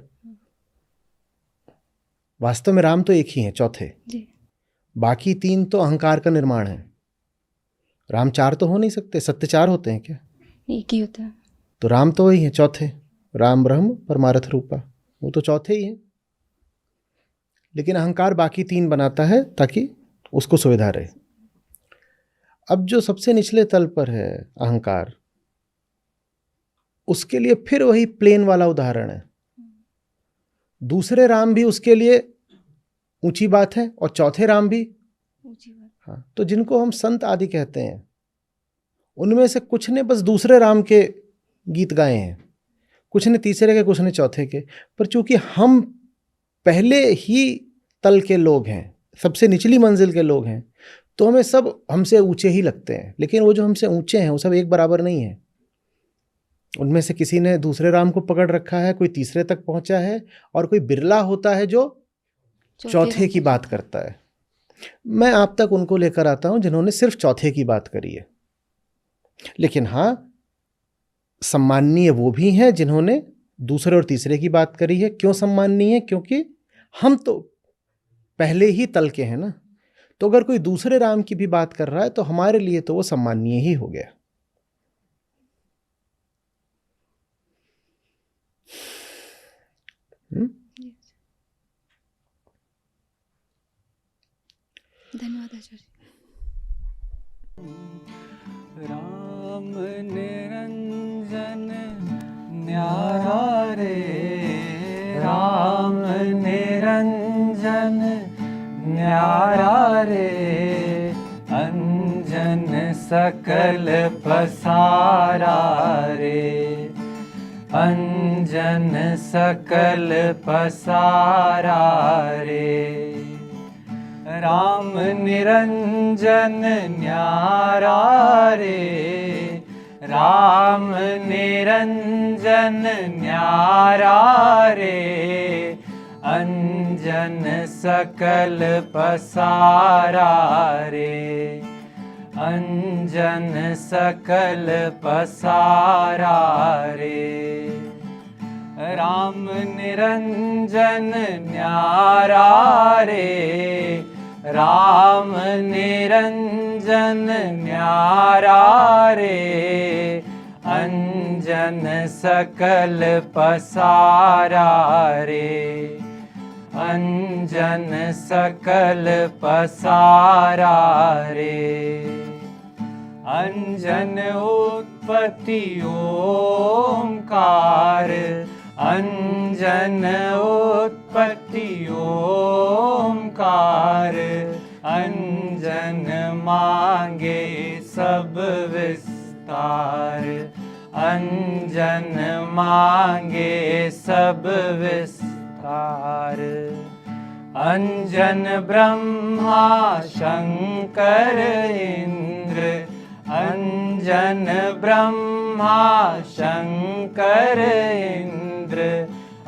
वास्तव में राम तो एक ही है, चौथे। जी, बाकी 3 तो अहंकार का निर्माण है। राम 4 तो हो नहीं सकते, सत्य 4 होते हैं क्या? एक ही होता है। तो राम तो वही है चौथे, राम ब्रह्म परमार्थ रूपा, वो तो चौथे ही है। लेकिन अहंकार बाकी 3 बनाता है ताकि उसको सुविधा रहे। अब जो सबसे निचले तल पर है अहंकार, उसके लिए फिर वही प्लेन वाला उदाहरण है। दूसरे राम भी उसके लिए ऊंची बात है और चौथे राम भी ऊंची बात। हाँ, तो जिनको हम संत आदि कहते हैं उनमें से कुछ ने बस दूसरे राम के गीत गाए हैं, कुछ ने तीसरे के, कुछ ने चौथे के। पर चूंकि हम पहले ही तल के लोग हैं, सबसे निचली मंजिल के लोग हैं, तो हमें सब हमसे ऊंचे ही लगते हैं। लेकिन वो जो हमसे ऊंचे हैं वो सब एक बराबर नहीं है। उनमें से किसी ने दूसरे राम को पकड़ रखा है, कोई तीसरे तक पहुंचा है, और कोई बिरला होता है जो चौथे की बात करता है। मैं आप तक उनको लेकर आता हूं जिन्होंने सिर्फ चौथे की बात करी है। लेकिन हाँ, सम्माननीय वो भी हैं जिन्होंने दूसरे और तीसरे की बात करी है। क्यों सम्माननीय? क्योंकि हम तो पहले ही तल के हैं ना। तो अगर कोई दूसरे राम की भी बात कर रहा है तो हमारे लिए तो वो सम्माननीय ही हो गया। धन्यवाद आचार्य। राम निरंजन न्यारा रे, राम निरंजन न्यारा रे, अंजन सकल पसारा रे, अंजन सकल पसारा रे। राम निरंजन न्यारा रे, राम निरंजन न्यारा रे, अंजन सकल पसारा रे, अंजन सकल पसारा रे। राम निरंजन न्यारा रे, राम निरंजन न्यारा रे, अंजन सकल पसारा रे, अंजन सकल पसारा रे। अंजन उत्पत्ति ओंकार, अंजन उत्पत्ति ओंकार, अंजन मांगे सब विस्तार, अंजन मांगे सब विस्तार। अंजन ब्रह्मा शंकर इंद्र, अंजन ब्रह्मा शंकर इंद्र,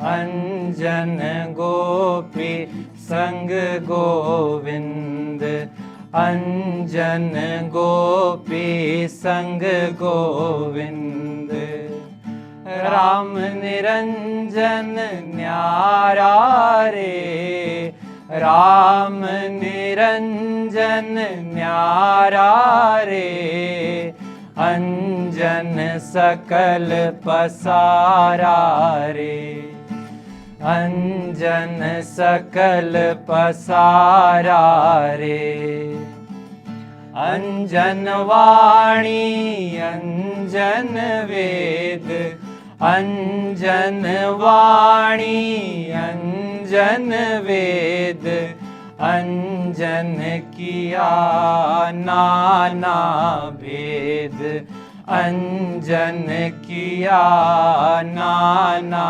अंजन गोपी संग गोविंद, अंजन गोपी संग गोविंद। राम निरंजन न्यारा रे, राम निरंजन न्यारा रे, अंजन सकल पसारा रे, अंजन सकल पसारा रे। अंजन वाणी अंजन वेद, अंजन वाणी अंजन वेद, अंजन किया नाना भेद, अंजन किया नाना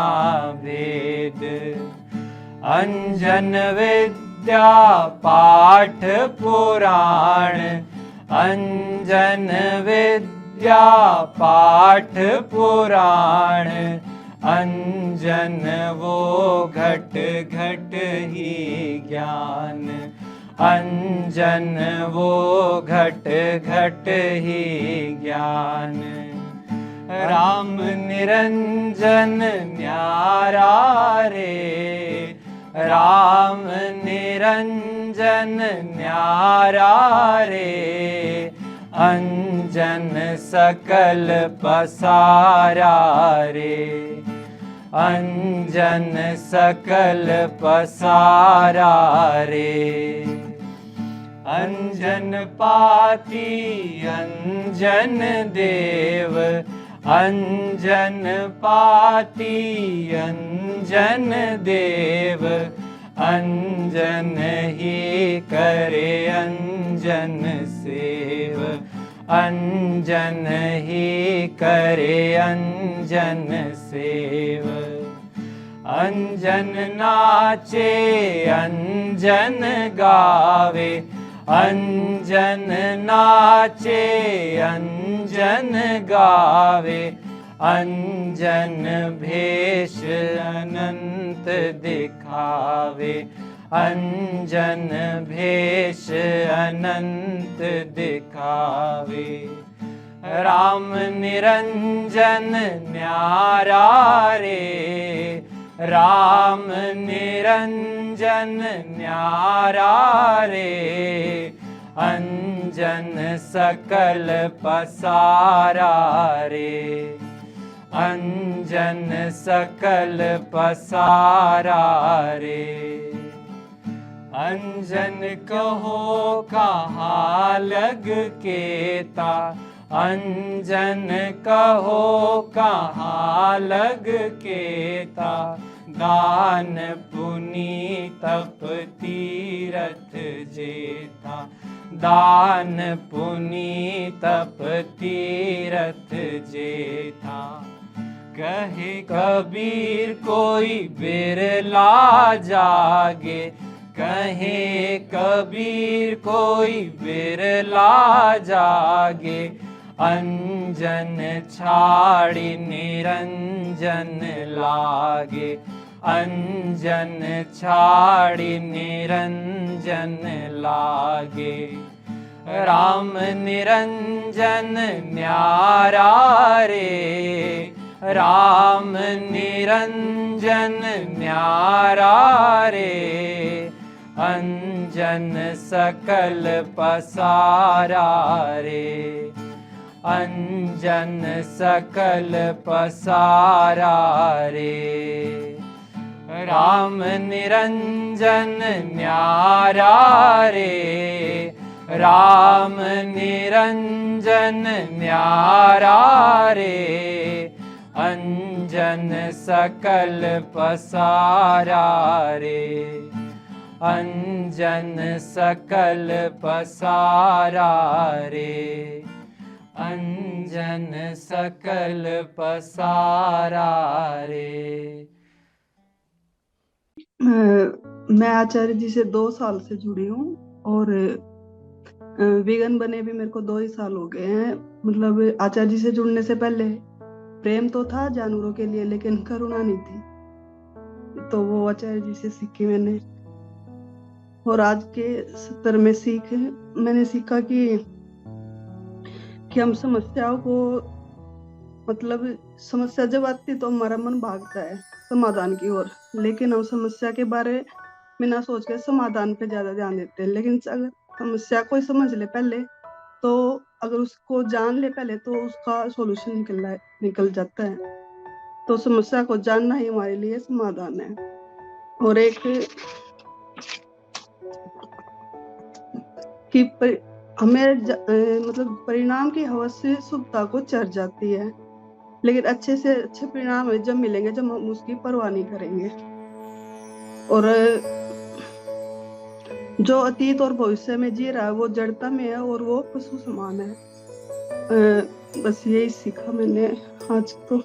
भेद। अंजन विद्या पाठ पुराण, अंजन विद्या पाठ पुराण, अंजन वो घट घट ही ज्ञान, अंजन वो घट घट ही ज्ञान। राम निरंजन न्यारा रे, राम निरंजन न्यारा रे, अंजन सकल पसारा रे, अंजन सकल पसारा रे। अंजन पाती अंजन देव, अंजन पाती अंजन देव, अंजन ही करे अंजन सेव, अंजन ही करे अंजन सेव। अंजन नाचे अंजन गावे, अंजन नाचे अंजन गावे, अंजन भेष अनंत दिखावे, अंजन भेष अनंत दिखावे। राम निरंजन न्यारा रे, राम निरंजन न्यारा रे, अंजन सकल पसारा रे, अंजन सकल पसारा रे। अंजन कहो कहाँ लग केता, अंजन कहो कहाँ लग केता, दान पुनि तप तीरथ जेता, दान पुनि तप तीरथ जेता। कहे कबीर कोई बिरला जागे, कहे कबीर कोई बिरला जागे, अंजन छाड़ी निरंजन लागे, अंजन छाड़ी निरंजन लागे। राम निरंजन न्यारा रे, राम निरंजन न्यारा रे, अंजन सकल पसारा रे, अंजन सकल पसारा रे। राम निरंजन न्यारा रे, राम निरंजन न्यारा रे, अंजन सकल पसारा रे, अंजन सकल पसारा रे, अंजन सकल पसारा रे। मैं आचार्य जी से 2 साल से जुड़ी हूँ और विगन बने भी मेरे को 2 ही साल हो गए हैं। मतलब आचार्य जी से जुड़ने से पहले प्रेम तो था जानवरों के लिए, लेकिन करुणा नहीं थी, तो वो आचार्य जी से सीखी मैंने। और आज के सत्र में मैंने सीखा कि हम समस्याओं को, मतलब समस्या जब आती है तो हमारा मन भागता है समाधान की ओर, लेकिन हम समस्या के बारे में ना सोच के समाधान पे ज्यादा ध्यान देते हैं। लेकिन अगर समस्या को समझ ले पहले, तो अगर उसको जान ले पहले, तो उसका सॉल्यूशन निकल जाता है। तो समस्या को जानना ही हमारे लिए समाधान है। और एक कि हमें मतलब परिणाम की हवस से शुभता को चढ़ जाती है, लेकिन अच्छे से अच्छे परिणाम जब मिलेंगे जब हम उसकी परवाह नहीं करेंगे। और जो अतीत और भविष्य में जी रहा है वो जड़ता में है और वो पशु समान है। बस यही सीखा मैंने आज तो।